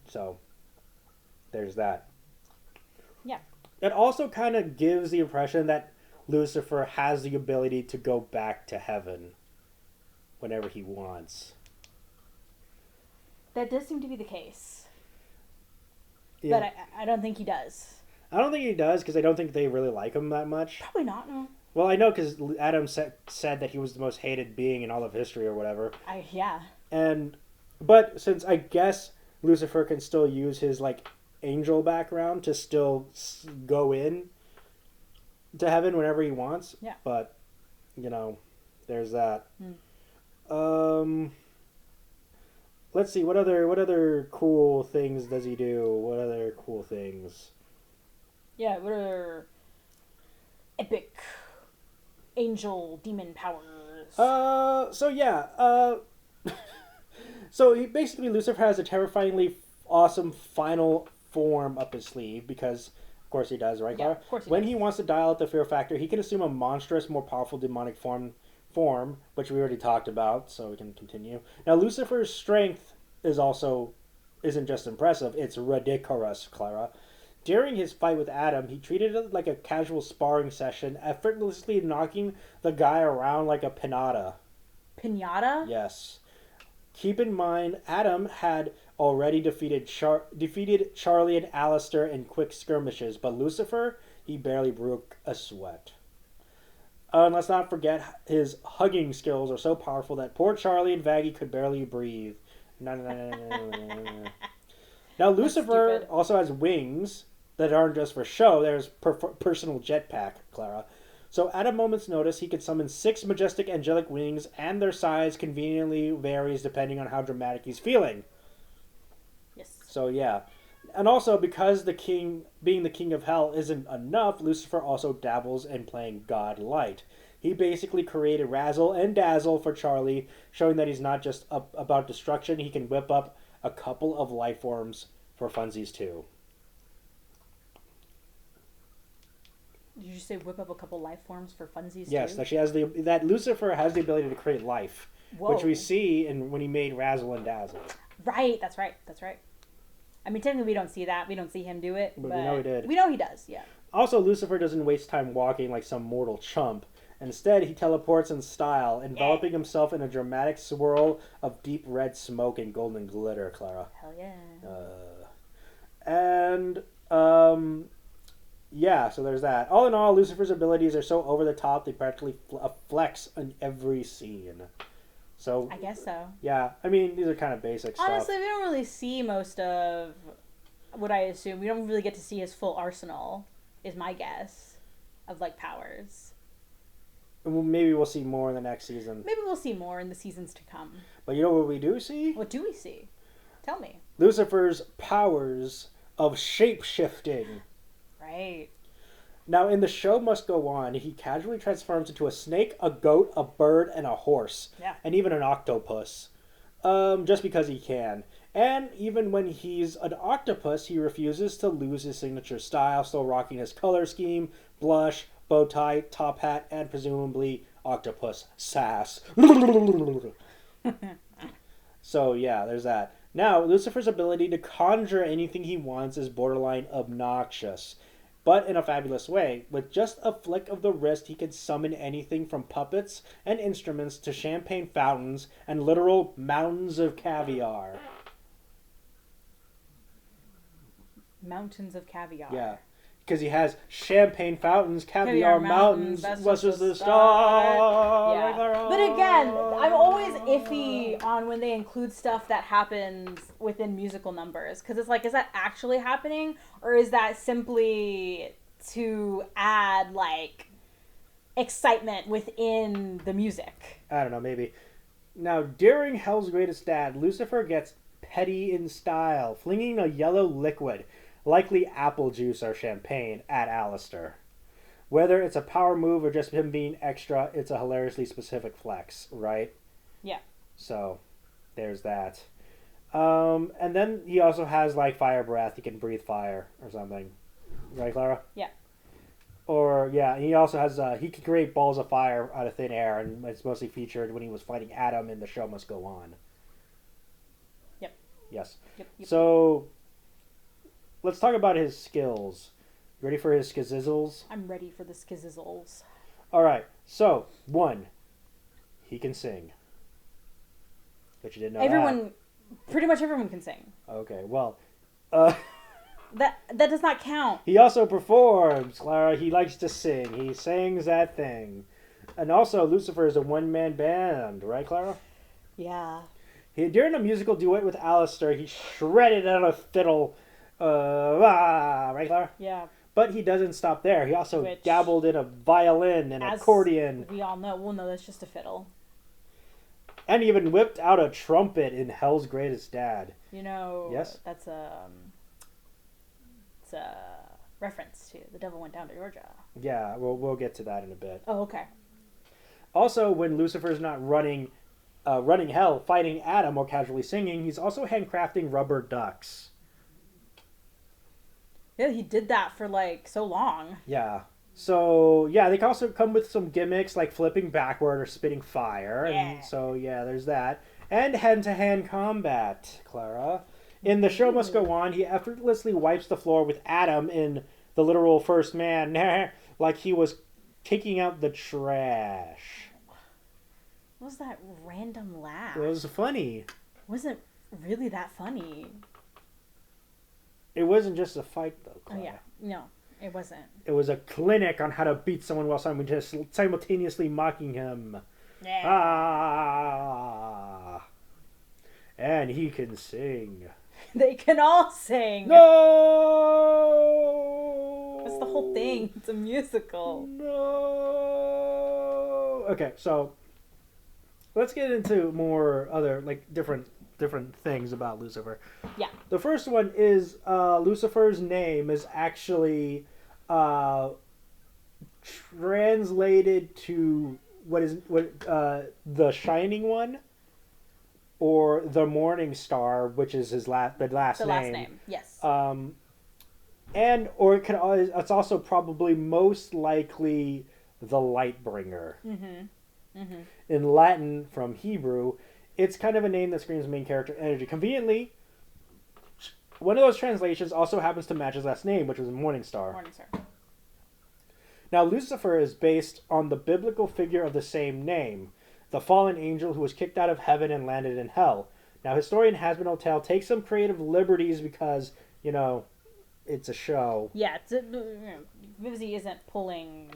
So, there's that. Yeah. It also kind of gives the impression that Lucifer has the ability to go back to heaven whenever he wants. That does seem to be the case. Yeah. But I don't think he does. I don't think he does because I don't think they really like him that much. Probably not, no. Well, I know because Adam said that he was the most hated being in all of history or whatever. Yeah. But since I guess Lucifer can still use his like angel background to still go in to heaven whenever he wants. Yeah. But there's that. Let's see what other cool things does he do? What other cool things? Yeah, what are epic angel demon powers? So basically Lucifer has a terrifyingly awesome final form up his sleeve because of course he does, right, Clara? Yeah, of course he when does. he wants to dial up the fear factor, he can assume a monstrous, more powerful demonic form, which we already talked about, so we can continue. Now Lucifer's strength isn't just impressive, it's ridiculous, Clara. During his fight with Adam, he treated it like a casual sparring session, effortlessly knocking the guy around like a pinata. Pinata? Yes. Keep in mind, Adam had already defeated Charlie and Alistair in quick skirmishes, but Lucifer, he barely broke a sweat. And let's not forget his hugging skills are so powerful that poor Charlie and Vaggie could barely breathe. Now Lucifer also has wings that aren't just for show. There's personal jetpack, Clara. So at a moment's notice, he could summon 6 majestic angelic wings, and their size conveniently varies depending on how dramatic he's feeling. Yes. So yeah. And also, because being the king of hell isn't enough, Lucifer also dabbles in playing God Light. He basically created Razzle and Dazzle for Charlie, showing that he's not just about destruction, he can whip up a couple of life forms for funsies too. Did you say whip up a couple life forms for funsies Yes, too? that Lucifer has the ability to create life, Whoa. which we see when he made Razzle and Dazzle. Right, that's right. I mean, technically we don't see that. We don't see him do it. But we know he did. We know he does, yeah. Also, Lucifer doesn't waste time walking like some mortal chump. Instead, he teleports in style, enveloping himself in a dramatic swirl of deep red smoke and golden glitter, Clara. Hell yeah. Yeah, so there's that. All in all, Lucifer's abilities are so over the top, they practically flex in every scene. So I guess so. Yeah, I mean, these are kind of basic stuff. Honestly, we don't really see most of what I assume. We don't really get to see his full arsenal, is my guess, of, like, powers. Well, maybe we'll see more in the next season. Maybe we'll see more in the seasons to come. But you know what we do see? What do we see? Tell me. Lucifer's powers of shape-shifting. Right. Now, in The Show Must Go On, he casually transforms into a snake, a goat, a bird, and a horse. Yeah. And even an octopus. Just because he can. And even when he's an octopus, he refuses to lose his signature style, still rocking his color scheme, blush, bow tie, top hat, and presumably octopus sass. So, yeah, there's that. Now, Lucifer's ability to conjure anything he wants is borderline obnoxious. But in a fabulous way. With just a flick of the wrist, he can summon anything from puppets and instruments to champagne fountains and literal mountains of caviar. Mountains of caviar. Yeah. Because he has champagne fountains, caviar mountains, that's just the star. Yeah. But again, I'm always iffy on when they include stuff that happens within musical numbers. Because it's like, is that actually happening? Or is that simply to add, like, excitement within the music? I don't know, maybe. Now, during Hell's Greatest Dad, Lucifer gets petty in style, flinging a yellow liquid, likely apple juice or champagne, at Alistair. Whether it's a power move or just him being extra, it's a hilariously specific flex, right? Yeah. So, there's that. And then he also has, like, fire breath. He can breathe fire or something. Right, Clara? Yeah. Or, yeah, he also has, he can create balls of fire out of thin air, and it's mostly featured when he was fighting Adam in The Show Must Go On. Yep. Yes. Yep. So, let's talk about his skills. You ready for his skizzles? I'm ready for the skizzles. All right. So, 1, he can sing. But you didn't know that. Pretty much everyone can sing. Okay, well, That does not count. He also performs, Clara. He likes to sing. He sings that thing. And also, Lucifer is a one-man band, right, Clara? Yeah. During a musical duet with Alistair, he shredded on a fiddle. Right, Clara? Yeah. But he doesn't stop there. He also dabbled in a violin and accordion. We all know. Well, no, that's just a fiddle. And even whipped out a trumpet in Hell's Greatest Dad. You know, yes? That's it's a reference to The Devil Went Down to Georgia. Yeah, we'll get to that in a bit. Oh, okay. Also, when Lucifer's not running hell, fighting Adam, or casually singing, he's also handcrafting rubber ducks. Yeah, he did that for like so long. Yeah. So, yeah, they can also come with some gimmicks like flipping backward or spitting fire. Yeah. And so, yeah, there's that. And hand-to-hand combat, Clara. In The Show Must Go On, he effortlessly wipes the floor with Adam in the literal first man, like he was taking out the trash. What was that random laugh? It was funny. It wasn't really that funny. It wasn't just a fight, though, Clara. Oh, yeah. No, it wasn't. It was a clinic on how to beat someone while simultaneously mocking him. Yeah. Ah. And he can sing. They can all sing. No! That's the whole thing. It's a musical. No! Okay, so let's get into more other, like, different things about Lucifer. Yeah. The first one is Lucifer's name is actually translated to the Shining One, or the Morning Star, which is his last name. Yes. It's also probably most likely the Lightbringer. Mm-hmm. Mm-hmm. In Latin from Hebrew, it's kind of a name that screams main character energy. Conveniently, one of those translations also happens to match his last name, which was Morningstar. Morningstar. Now, Lucifer is based on the biblical figure of the same name, the fallen angel who was kicked out of heaven and landed in hell. Now, historian Hazbin Hotel takes some creative liberties because, it's a show. Yeah, Vivzy isn't pulling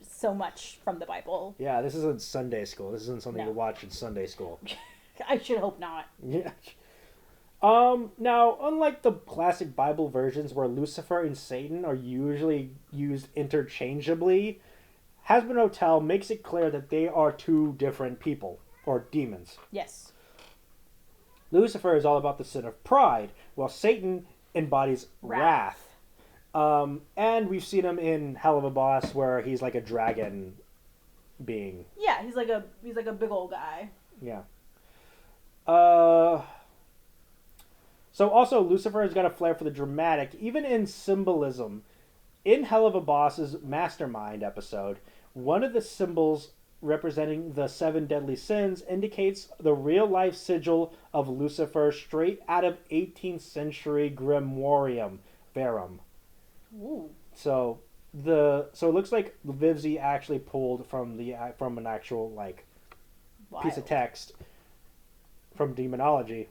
so much from the Bible. Yeah, this isn't Sunday school. This isn't something to watch in Sunday school. I should hope not. Yeah. Now, unlike the classic Bible versions where Lucifer and Satan are usually used interchangeably, Hazbin Hotel makes it clear that they are two different people, or demons. Yes. Lucifer is all about the sin of pride, while Satan embodies wrath. And we've seen him in Helluva Boss, where he's like a dragon being. Yeah, he's like a big old guy. Yeah. So also, Lucifer has got a flair for the dramatic, even in symbolism. In Helluva Boss's Mastermind episode, one of the symbols representing the 7 deadly sins indicates the real-life sigil of Lucifer straight out of 18th century Grimoire Verum. Ooh. So it looks like Vivzy actually pulled from an actual piece of text from demonology.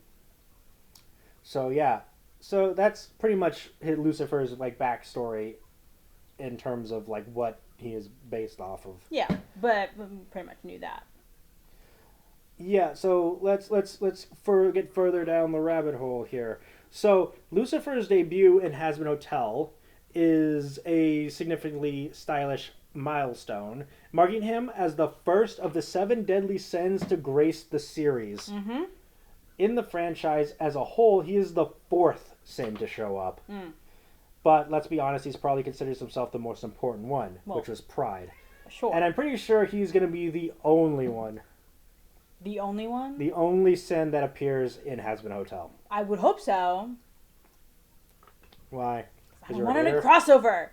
So yeah, so that's pretty much Lucifer's backstory in terms of what he is based off of. Yeah, but we pretty much knew that. Yeah, so let's get further down the rabbit hole here. So Lucifer's debut in Hazbin Hotel is a significantly stylish milestone, marking him as the first of the 7 deadly sins to grace the series. Mm-hmm. In the franchise as a whole, he is the 4th sin to show up. Mm. But let's be honest, he's probably considers himself the most important one, which was pride. Sure. And I'm pretty sure he's going to be the only one. The only one? The only sin that appears in Hazbin Hotel. I would hope so. Why? I wanted a crossover.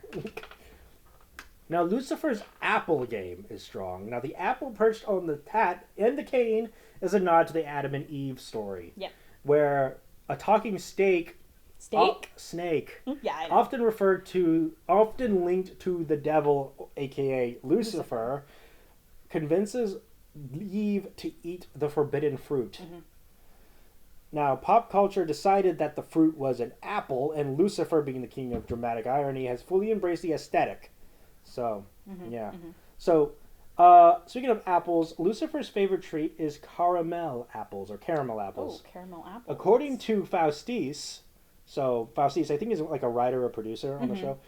Now, Lucifer's apple game is strong. Now, the apple perched on the hat and the cane is a nod to the Adam and Eve story. Yep. Where a talking snake, yeah, I know. often linked to the devil, aka Lucifer, convinces Eve to eat the forbidden fruit. Now, pop culture decided that the fruit was an apple, and Lucifer, being the king of dramatic irony, has fully embraced the aesthetic. So, yeah. So, speaking of apples, Lucifer's favorite treat is caramel apples. Oh, caramel apples. According to Faustis, so Faustis, I think, is like a writer or producer on the show,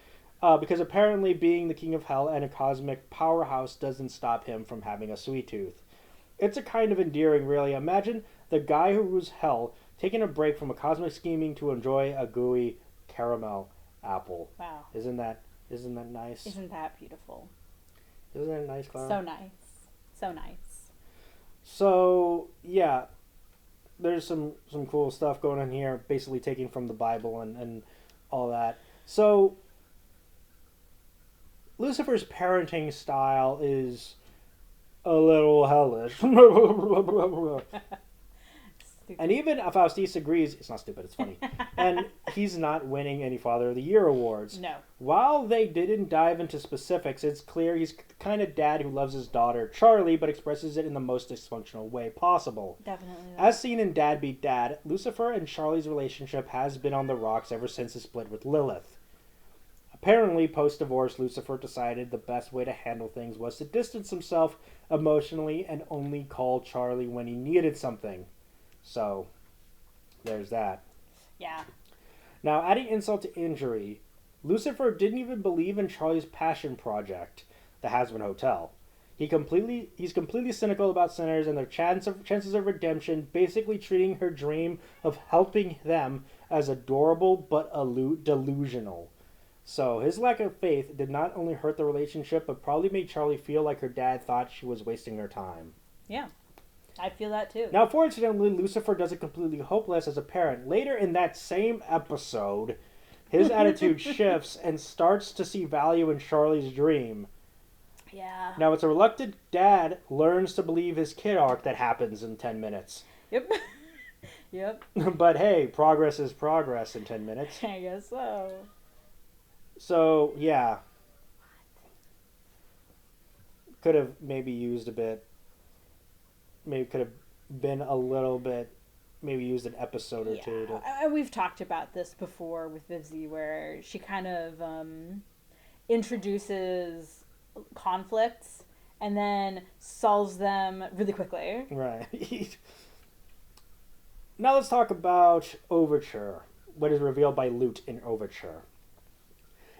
because apparently being the king of hell and a cosmic powerhouse doesn't stop him from having a sweet tooth. It's a kind of endearing, really. Imagine the guy who rules hell taking a break from a cosmic scheming to enjoy a gooey caramel apple. Wow. Isn't that nice? Isn't that beautiful? Isn't that nice, Clara? So nice. So nice. So, yeah, there's some cool stuff going on here, basically taking from the Bible and all that. So, Lucifer's parenting style is a little hellish. And even Faustus agrees, it's not stupid, it's funny. And he's not winning any Father of the Year awards. No. While they didn't dive into specifics, it's clear he's the kind of dad who loves his daughter, Charlie, but expresses it in the most dysfunctional way possible. Definitely. As seen in Dad Beat Dad, Lucifer and Charlie's relationship has been on the rocks ever since his split with Lilith. Apparently, post-divorce, Lucifer decided the best way to handle things was to distance himself emotionally and only call Charlie when he needed something. So, there's that. Yeah. Now, adding insult to injury, Lucifer didn't even believe in Charlie's passion project, the Hazbin Hotel. He's completely cynical about sinners and their chances of redemption, basically treating her dream of helping them as adorable but delusional. So, his lack of faith did not only hurt the relationship, but probably made Charlie feel like her dad thought she was wasting her time. Yeah. I feel that too. Now, fortunately, Lucifer doesn't completely hopeless as a parent. Later in that same episode, his attitude shifts and starts to see value in Charlie's dream. Yeah. Now, it's a reluctant dad learns to believe his kid arc that happens in 10 minutes. Yep. Yep. But hey, progress is progress in 10 minutes. I guess so. So, yeah. Could have maybe used a bit. Maybe could have been a little bit, maybe used an episode or two. We've talked about this before with Vivzy, where she kind of introduces conflicts and then solves them really quickly. Right. Now let's talk about Overture, what is revealed by Lute in Overture,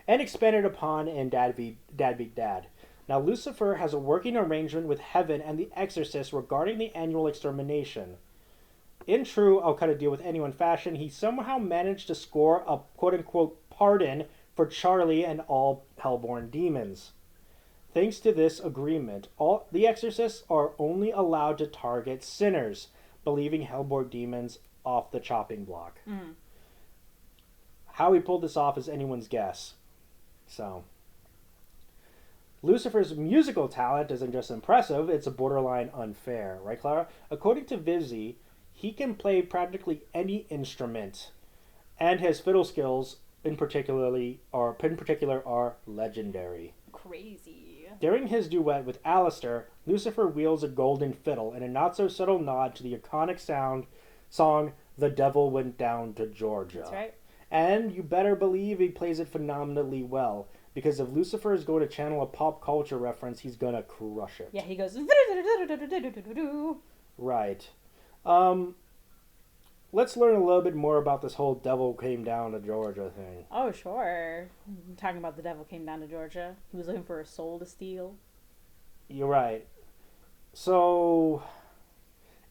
and expanded upon in Dad Beat Dad. Now, Lucifer has a working arrangement with Heaven and the Exorcist regarding the annual extermination. In true I'll cut a deal with anyone fashion, he somehow managed to score a quote-unquote pardon for Charlie and all hellborn demons. Thanks to this agreement, all the Exorcists are only allowed to target sinners, believing hellborn demons off the chopping block. Mm. How he pulled this off is anyone's guess. So... Lucifer's musical talent isn't just impressive, it's a borderline unfair. Right, Clara? According to Vivzy, he can play practically any instrument, and his fiddle skills in particular are legendary. Crazy. During his duet with Alistair, Lucifer wields a golden fiddle in a not-so-subtle nod to the iconic song The Devil Went Down to Georgia. That's right. And you better believe he plays it phenomenally well. Because if Lucifer is going to channel a pop culture reference, he's going to crush it. Yeah, he goes... Right. Let's learn a little bit more about this whole devil came down to Georgia thing. Oh, sure. I'm talking about the devil came down to Georgia. He was looking for a soul to steal. You're right. So,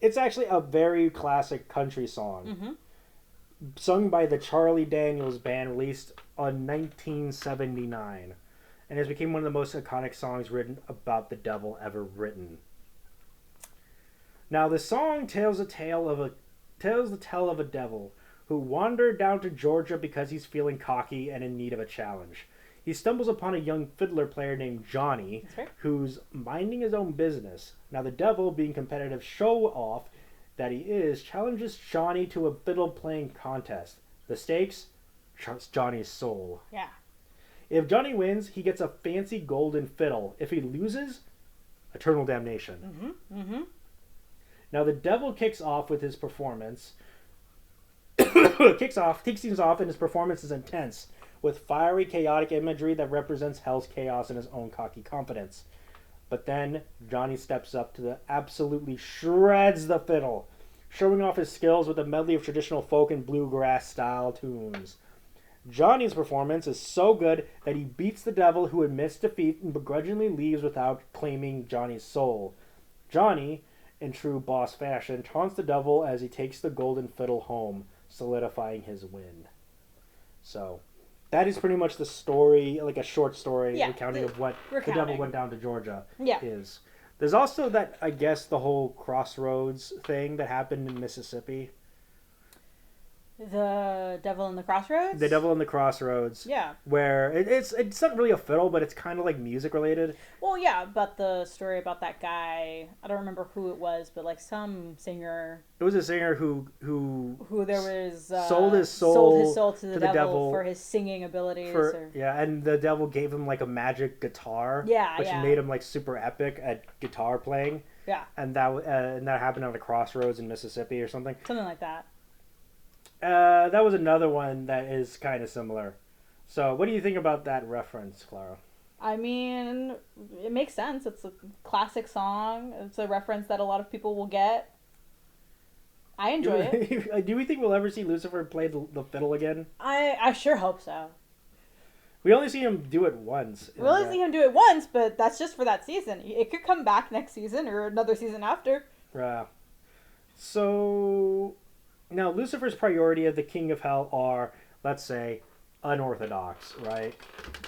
it's actually a very classic country song. Mm-hmm. Sung by the Charlie Daniels Band, released in 1979, and has become one of the most iconic songs written about the devil ever written. Now, the song tells the tale of a devil who wandered down to Georgia because he's feeling cocky and in need of a challenge. He stumbles upon a young fiddler player named Johnny, right, who's minding his own business. Now, the devil, being competitive show-off that he is, challenges Johnny to a fiddle-playing contest. The stakes? Johnny's soul. Yeah. If Johnny wins, he gets a fancy golden fiddle. If he loses, eternal damnation. Mm-hmm. Mm-hmm. Now, the devil kicks off with his performance kicks things off, and his performance is intense, with fiery, chaotic imagery that represents hell's chaos and his own cocky confidence. But then Johnny steps up to the absolutely shreds the fiddle, showing off his skills with a medley of traditional folk and bluegrass style tunes. Johnny's performance is so good that he beats the devil, who admits defeat and begrudgingly leaves without claiming Johnny's soul. Johnny, in true boss fashion, taunts the devil as he takes the golden fiddle home, solidifying his win. So, that is pretty much the story, like a short story recounting of what the devil went down to Georgia is. There's also that, I guess, the whole crossroads thing that happened in Mississippi. The Devil in the Crossroads? The Devil in the Crossroads. Yeah. Where it's not really a fiddle, but it's kind of like music related. Well, yeah, but the story about that guy, I don't remember who it was, but like some singer. It was a singer who there was sold his soul to the devil for his singing abilities. Yeah, and the devil gave him like a magic guitar. Which made him like super epic at guitar playing. Yeah. And that happened on a crossroads in Mississippi or something. Something like that. That was another one that is kind of similar. So, what do you think about that reference, Clara? I mean, it makes sense. It's a classic song. It's a reference that a lot of people will get. I enjoy it. Do we think we'll ever see Lucifer play the fiddle again? I sure hope so. We only see him do it once. We only see him do it once, but that's just for that season. It could come back next season or another season after. Yeah. So... Now, Lucifer's priority of the King of Hell are, let's say, unorthodox, right?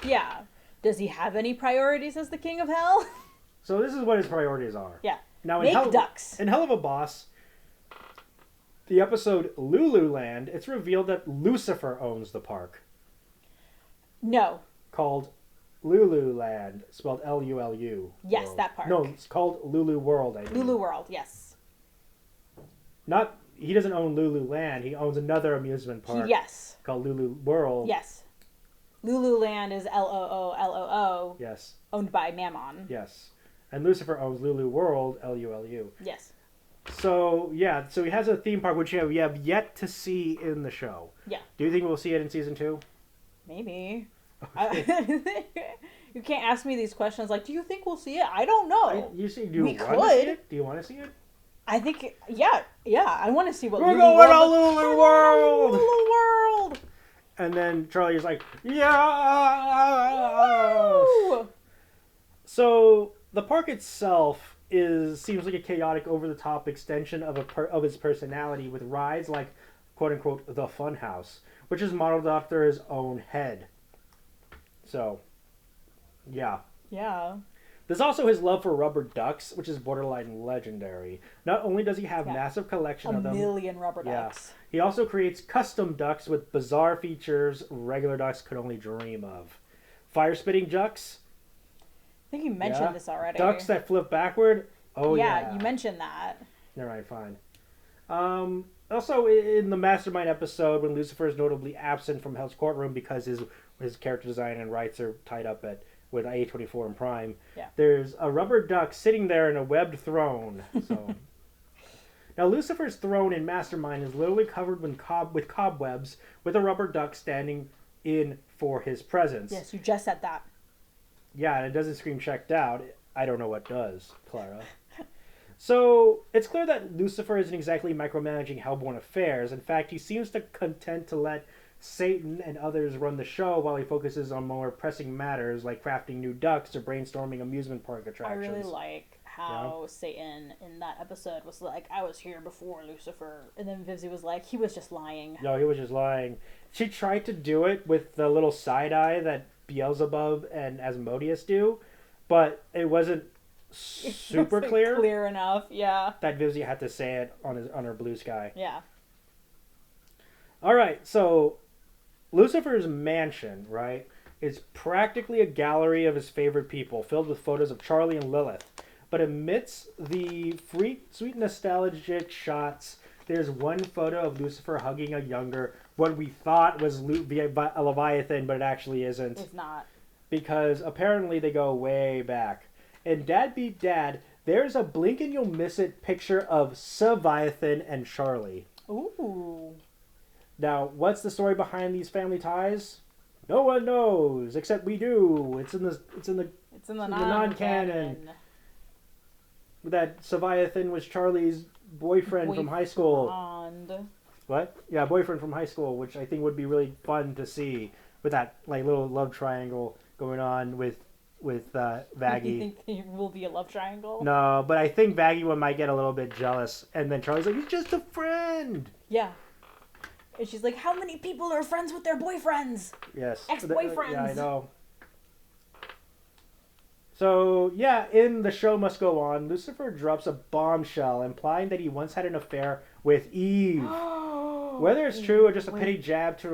Yeah. Does he have any priorities as the King of Hell? So this is what his priorities are. Yeah. Now, Make ducks. In Helluva Boss, the episode Lululand, it's revealed that Lucifer owns the park. No. Called Lululand, spelled L-U-L-U. Yes, World. that park. No, it's called Lulu World, I think. Lulu World, yes. He doesn't own Lululand. He owns another amusement park. Yes. Called Lulu World. Yes. Lululand is L-O-O-L-O-O. Yes. Owned by Mammon. Yes. And Lucifer owns Lulu World, L-U-L-U. Yes. So, yeah. So he has a theme park, which we have yet to see in the show. Yeah. Do you think we'll see it in season 2? Maybe. Okay. You can't ask me these questions like, do you think we'll see it? I don't know. Do you want to see it? Do you want to see it? I think, yeah, I want to see what We're going to Lulu World! Lulu World! And then Charlie's like, yeah! Woo! So, the park itself seems like a chaotic, over-the-top extension of his personality, with rides like, quote-unquote, the Fun House, which is modeled after his own head. So, yeah. Yeah. There's also his love for rubber ducks, which is borderline legendary. Not only does he have massive collection of them, 1 million rubber ducks. He also creates custom ducks with bizarre features regular ducks could only dream of. Fire spitting ducks. I think you mentioned this already. Ducks that flip backward. Oh yeah, you mentioned that. All right, fine. Also, in the Mastermind episode, when Lucifer is notably absent from Hell's courtroom because his character design and rights are tied up with A24 and Prime. Yeah. There's a rubber duck sitting there in a webbed throne. So, now Lucifer's throne in Mastermind is literally covered with cobwebs, with a rubber duck standing in for his presence. Yes, you just said that. Yeah, and it doesn't scream checked out. I don't know what does, Clara. So, it's clear that Lucifer isn't exactly micromanaging Hellborn affairs. In fact, he seems content to let Satan and others run the show while he focuses on more pressing matters like crafting new ducks or brainstorming amusement park attractions. I really like how Satan in that episode was like, I was here before Lucifer. And then Vivzie was like, he was just lying. No, he was just lying. She tried to do it with the little side eye that Beelzebub and Asmodeus do, but it wasn't super clear enough, yeah. That Vivzie had to say it on her blue sky. Yeah. Alright, so Lucifer's mansion, right, is practically a gallery of his favorite people, filled with photos of Charlie and Lilith. But amidst the sweet nostalgic shots, there's one photo of Lucifer hugging a younger, what we thought was a Leviathan, but it actually isn't. It's not. Because apparently they go way back. In Dad Beat Dad, there's a blink and you'll miss it picture of Leviathan and Charlie. Ooh. Now, what's the story behind these family ties? No one knows, except we do. It's in the non-canon. That Leviathan was Charlie's boyfriend from high school. What? Yeah, boyfriend from high school, which I think would be really fun to see with that like little love triangle going on with Vaggie. You think it will be a love triangle? No, but I think Vaggie one might get a little bit jealous, and then Charlie's like, "He's just a friend." Yeah. And she's like, "How many people are friends with their boyfriends?" Yes. Ex-boyfriends. Yeah, I know. So, yeah, in The Show Must Go On, Lucifer drops a bombshell implying that he once had an affair with Eve. Whether it's true or just a petty jab to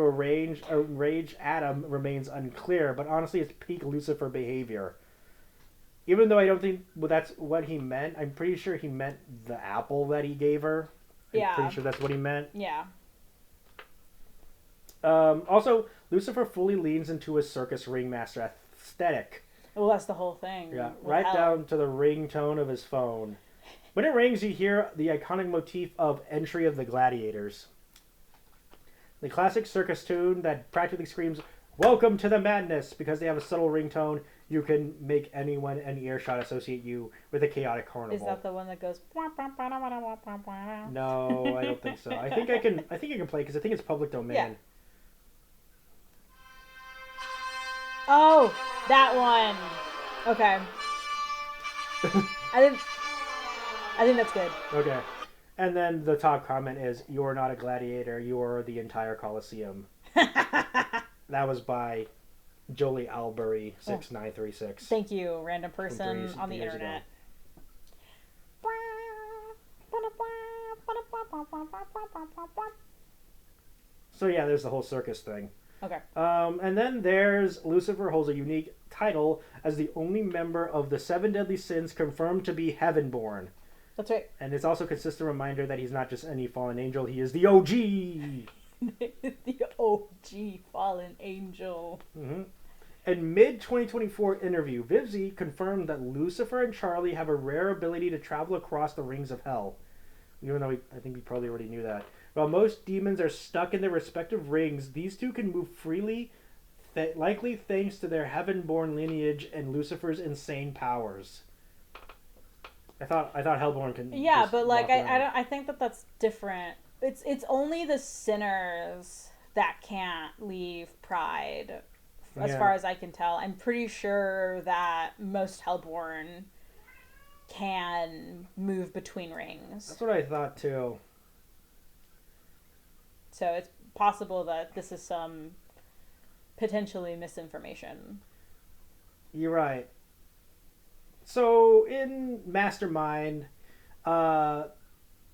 enrage Adam remains unclear, but honestly, it's peak Lucifer behavior. Even though I don't think that's what he meant, I'm pretty sure he meant the apple that he gave her. I'm pretty sure that's what he meant. Yeah. Also, Lucifer fully leans into his circus ringmaster aesthetic. Well, that's the whole thing. Yeah, right down to the ringtone of his phone. When it rings, you hear the iconic motif of Entry of the Gladiators. The classic circus tune that practically screams, "Welcome to the madness!" Because they have a subtle ringtone, you can make anyone in earshot associate you with a chaotic carnival. Is that the one that goes? No, I don't think so. I think I can play because I think it's public domain. Yeah. Oh, that one. Okay. I think that's good. Okay. And then the top comment is, "You're not a gladiator, you're the entire Colosseum." That was by Jolie Albury 6936. Thank you, random person on the internet. So yeah, there's the whole circus thing. Okay. And then there's Lucifer holds a unique title as the only member of the 7 deadly sins confirmed to be heaven-born. That's right. And it's also a consistent reminder that he's not just any fallen angel, he is the OG! The OG fallen angel. Mm-hmm. In mid-2024 interview, Vivzi confirmed that Lucifer and Charlie have a rare ability to travel across the rings of hell. Even though I think we probably already knew that. While most demons are stuck in their respective rings, these two can move freely, likely thanks to their heaven-born lineage and Lucifer's insane powers. I thought Hellborn can. Yeah, but like I think that's different. It's only the sinners that can't leave Pride, as far as I can tell. I'm pretty sure that most Hellborn can move between rings. That's what I thought too. So it's possible that this is some potentially misinformation. You're right. So in Mastermind, it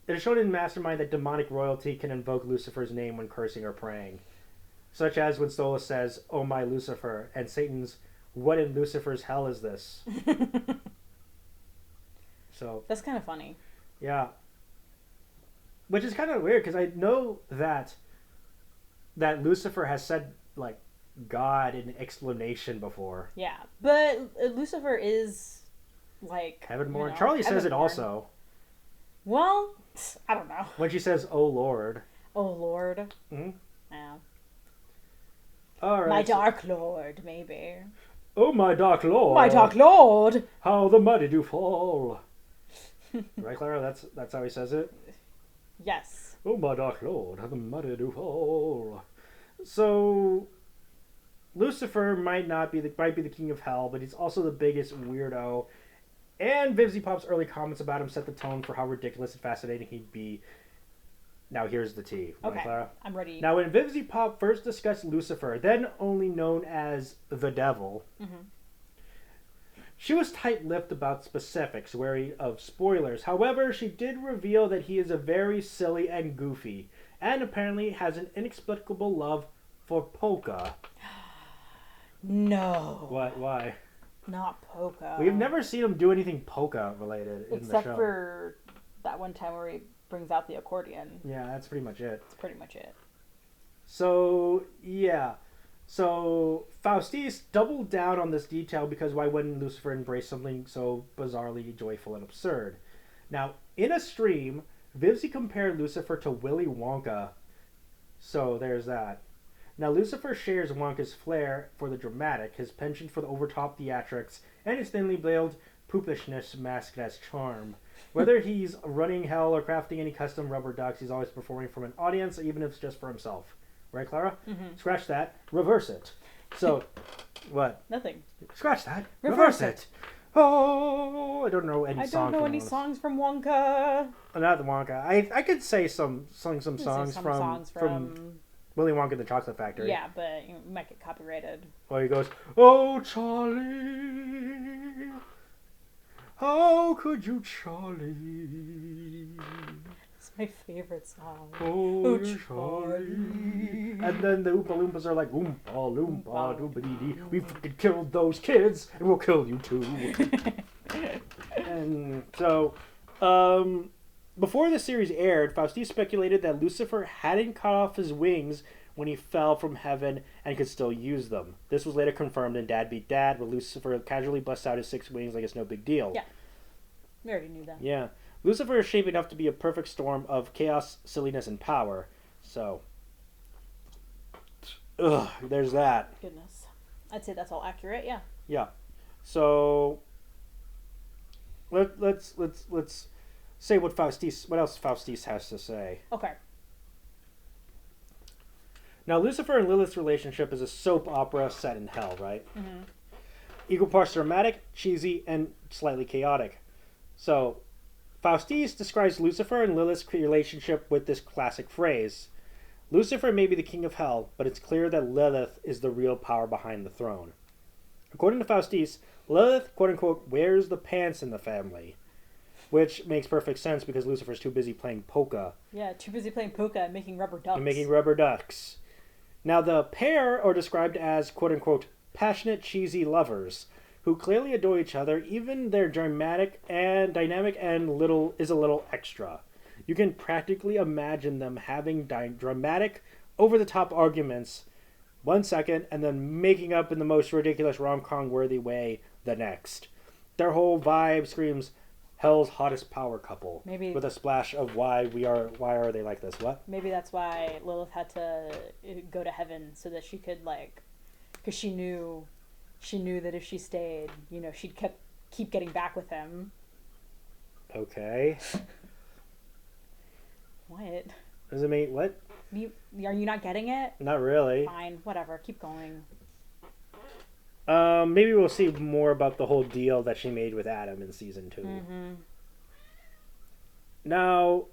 is shown in Mastermind that demonic royalty can invoke Lucifer's name when cursing or praying. Such as when Stola says, "Oh my Lucifer," and Satan's, "What in Lucifer's hell is this?" So that's kind of funny. Yeah. Which is kind of weird because I know that Lucifer has said like God in explanation before. Yeah, but Lucifer is like heaven-born. Charlie says it also. Well, I don't know. When she says, "Oh Lord." Oh Lord. Mm-hmm. Yeah. All right. My dark lord, maybe. Oh my dark lord. My dark lord. How the mighty do fall. Right, Clara? That's how he says it? Yes. Oh my dark lord, how the mighty do fall. So Lucifer might be the king of hell, but he's also the biggest weirdo. And Vivzi Pop's early comments about him set the tone for how ridiculous and fascinating he'd be. Now here's the tea. Okay, right, Clara? I'm ready. Now when Vivzi Pop first discussed Lucifer, then only known as the devil, she was tight-lipped about specifics, wary of spoilers. However, she did reveal that he is a very silly and goofy, and apparently has an inexplicable love for polka. No. What? Why? Not polka. We've never seen him do anything polka-related in the show. Except for that one time where he brings out the accordion. Yeah, that's pretty much it. That's pretty much it. So, yeah. So, Faustus doubled down on this detail because why wouldn't Lucifer embrace something so bizarrely joyful and absurd? Now, in a stream, Vivzi compared Lucifer to Willy Wonka So there's that. Now, Lucifer shares Wonka's flair for the dramatic, his penchant for the overtop theatrics, and his thinly veiled poopishness masked as charm. Whether he's running hell or crafting any custom rubber ducks, he's always performing from an audience, even if it's just for himself. Right, Clara? Mm-hmm. Scratch that. Reverse it. So, what? Nothing. Scratch that. Reverse Reverse it. Oh, I don't know any songs. I don't know any songs from Wonka. Not the Wonka. I could say some songs from Willy Wonka and the Chocolate Factory. Yeah, but you might get copyrighted. Well, he goes, "Oh, Charlie, how could you, Charlie?" It's my favorite song. Oh, Charlie. And then the Oompa Loompas are like, "Oompa Loompa, doobity-dee. We fucking killed those kids, and we'll kill you too." And so, before the series aired, Fausti speculated that Lucifer hadn't cut off his wings when he fell from heaven and could still use them. This was later confirmed in Dad Beat Dad, where Lucifer casually busts out his 6 wings like it's no big deal. Yeah. We already knew that. Yeah. Lucifer is shaping up to be a perfect storm of chaos, silliness, and power. So, there's that. Goodness. I'd say that's all accurate, yeah. Yeah. So, let's say what else Faustus has to say. Okay. Now, Lucifer and Lilith's relationship is a soap opera set in hell, right? Mm-hmm. Equal parts dramatic, cheesy, and slightly chaotic. So, Faustus describes Lucifer and Lilith's relationship with this classic phrase: Lucifer may be the king of hell, but it's clear that Lilith is the real power behind the throne. According to Faustus, Lilith, quote-unquote, wears the pants in the family. Which makes perfect sense because Lucifer's too busy playing polka. Yeah, too busy playing polka and making rubber ducks. And making rubber ducks. Now, the pair are described as, quote-unquote, passionate, cheesy lovers who clearly adore each other. Even their dynamic and is a little extra. You can practically imagine them having dramatic, over-the-top arguments 1 second and then making up in the most ridiculous rom-com worthy way the next. Their whole vibe screams hell's hottest power couple. Maybe with a splash of why are they like this? What? Maybe that's why Lilith had to go to heaven so that she could because she knew that if she stayed, she'd keep getting back with him. Okay. What? Does it mean what? Are you not getting it? Not really. Fine, whatever. Keep going. Maybe we'll see more about the whole deal that she made with Adam in season 2. Mm-hmm. Now,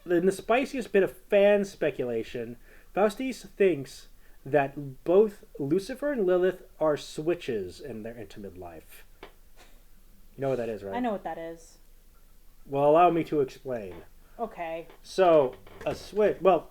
in the spiciest bit of fan speculation, Faustus thinks that both Lucifer and Lilith are switches in their intimate life. You know what that is, right? I know what that is. Well, allow me to explain. Okay. So, a switch... Well,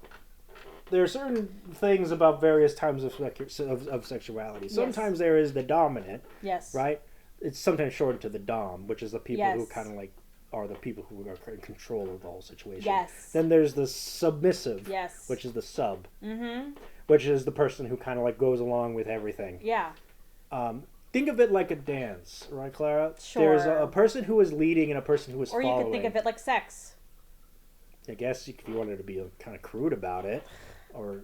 there are certain things about various types of sexuality. Sometimes there is the dominant. Yes. Right? It's sometimes shortened to the dom, which is the people who kind of are the people who are in control of the whole situation. Yes. Then there's the submissive. Yes. Which is the sub. Mm-hmm. Which is the person who kind of goes along with everything. Yeah. Think of it like a dance, right, Clara? Sure. There's a person who is leading and a person who is following. Or you could think of it like sex. I guess if you wanted to be kind of crude about it. Or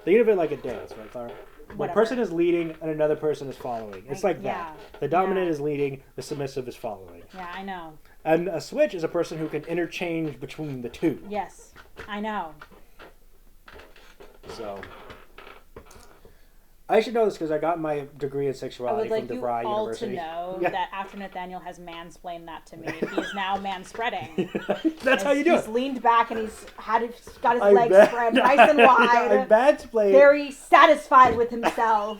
think of it like a dance, right, Clara? One person is leading and another person is following. It's like that. The dominant is leading, the submissive is following. Yeah, I know. And a switch is a person who can interchange between the two. Yes, I know. So, I should know this because I got my degree in sexuality from DeVry University. I would like you all to know that after Nathaniel has mansplained that to me, he is now manspreading. That's how you do it. He's leaned back and he's got his legs spread nice and wide. I mansplained. Very satisfied with himself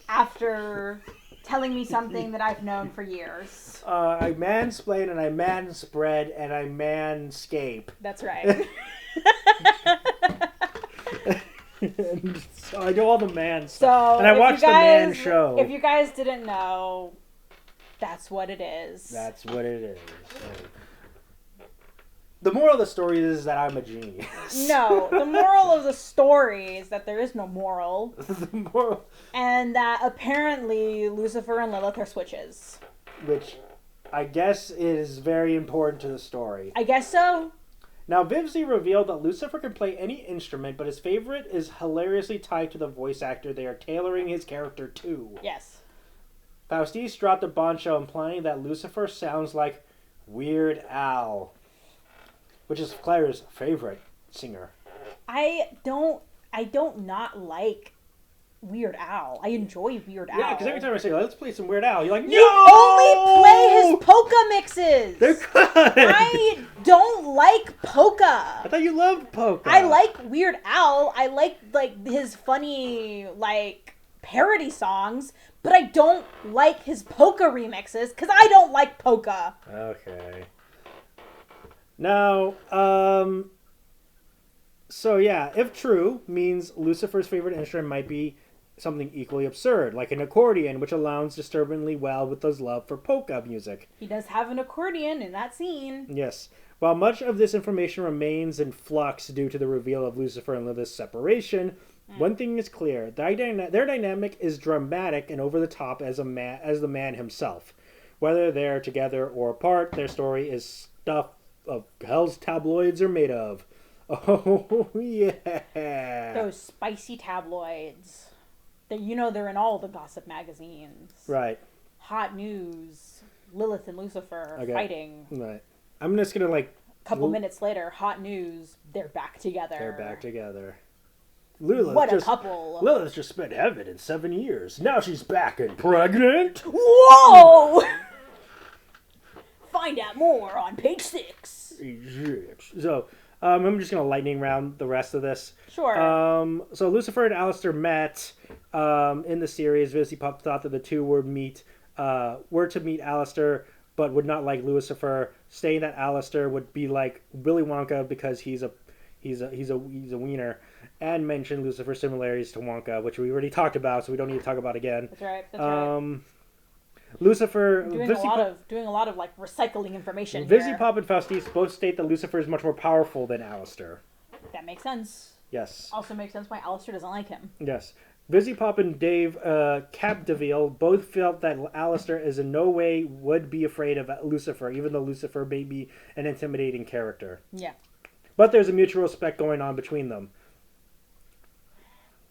after telling me something that I've known for years. I mansplain and I manspread and I manscape. That's right. So I do all the man stuff. And I watched the man show. If you guys didn't know, that's what it is. That's what it is. The moral of the story is that I'm a genius. No, the moral of the story is that there is no moral. The moral. And that apparently Lucifer and Lilith are switches. Which I guess is very important to the story. I guess so. Now, Vivzy revealed that Lucifer can play any instrument, but his favorite is hilariously tied to the voice actor they are tailoring his character to. Yes. Faustus dropped a bombshell implying that Lucifer sounds like Weird Al, which is Clara's favorite singer. I don't not like Weird Al. I enjoy Weird Al. Yeah, because every time I say, let's play some Weird Al, you're like, you only play his polka mixes. They're good. I don't like polka. I thought you loved polka. I like Weird Al. I like his funny parody songs, but I don't like his polka remixes because I don't like polka. Okay. Now, so yeah, if true, means Lucifer's favorite instrument might be something equally absurd, like an accordion, which aligns disturbingly well with his love for polka music. He does have an accordion in that scene. Yes. While much of this information remains in flux due to the reveal of Lucifer and Lilith's separation, one thing is clear: their dynamic is dramatic and over the top as the man himself. Whether they're together or apart, their story is stuff of hell's tabloids are made of. Oh yeah, Those spicy tabloids. They're in all the gossip magazines. Right. Hot news. Lilith and Lucifer fighting. Right. I'm just gonna A couple minutes later, hot news. They're back together. They're back together. What a couple. Lilith just spent heaven in 7 years. Now she's back and pregnant. Whoa! Find out more on page 6. So, I'm just going to lightning round the rest of this. Sure. So Lucifer and Aleister met in the series. Vivzy Pop thought that the two were to meet Aleister, but would not like Lucifer, saying that Aleister would be like Willy Wonka because he's a wiener, and mentioned Lucifer's similarities to Wonka, which we already talked about, so we don't need to talk about again. That's right. That's right. Lucifer doing a lot of recycling information. Vivzy Pop and Faustus both state that Lucifer is much more powerful than Aleister. That makes sense. Yes. Also makes sense why Aleister doesn't like him. Yes. Vivzy Pop and Dave Capdeville both felt that Aleister is in no way would be afraid of Lucifer, even though Lucifer may be an intimidating character. Yeah. But there's a mutual respect going on between them.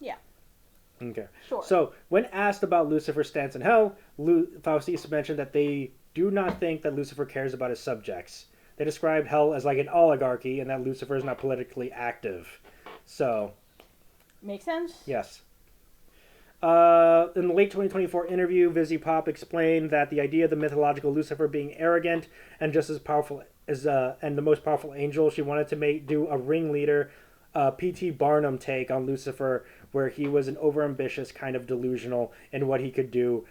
Yeah. Okay. Sure. So, when asked about Lucifer's stance in hell, Faustus mentioned that they do not think that Lucifer cares about his subjects. They described hell as like an oligarchy and that Lucifer is not politically active. So... Makes sense. Yes. In the late 2024 interview, Vivzy Pop explained that the idea of the mythological Lucifer being arrogant and just as powerful as and the most powerful angel, she wanted to do a ringleader, P.T. Barnum take on Lucifer, where he was an overambitious kind of delusional in what he could do,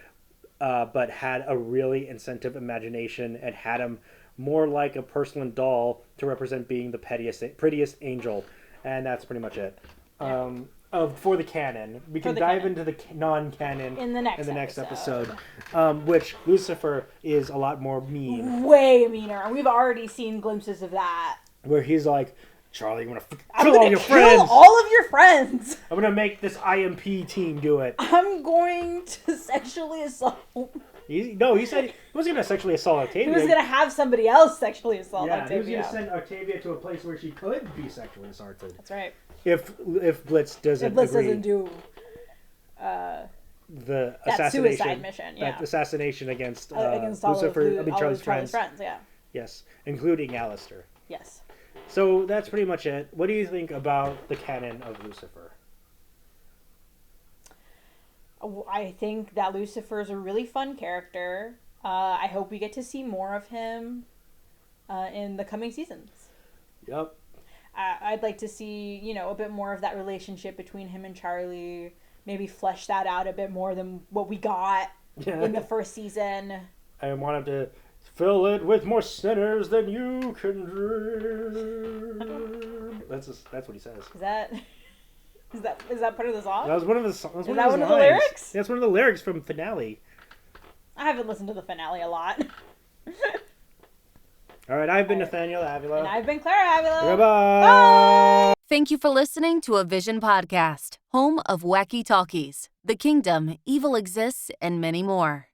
but had a really incentive imagination and had him more like a porcelain doll to represent being the prettiest angel, and that's pretty much it. Yeah. For the canon. We can dive into the non-canon in the next episode. Which Lucifer is a lot more mean. Way meaner. We've already seen glimpses of that. Where he's like, Charlie, I'm I'm gonna gonna all your kill friends. all of your friends. I'm gonna make this IMP team do it. I'm going to sexually assault. He said he wasn't gonna sexually assault Octavia. He was gonna have somebody else sexually assault Octavia. He was gonna send Octavia to a place where she could be sexually assaulted. That's right. If Blitz doesn't do the that suicide mission, that assassination against Lucifer, Charlie's friends. Yeah. Yes, including Aleister. Yes. So that's pretty much it. What do you think about the canon of Lucifer? I think that Lucifer is a really fun character. I hope we get to see more of him in the coming seasons. Yep. I'd like to see, a bit more of that relationship between him and Charlie. Maybe flesh that out a bit more than what we got in the first season. I want him to fill it with more sinners than you can dream. That's what he says. Is that part of the song? That was one of the songs. Is that one of the lyrics? That's one of the lyrics from Finale. I haven't listened to the finale a lot. All right, I've been Nathaniel Avila. And I've been Clara Avila. Goodbye. Bye. Thank you for listening to a Vision podcast, home of wacky talkies, The Kingdom, Evil Exists, and many more.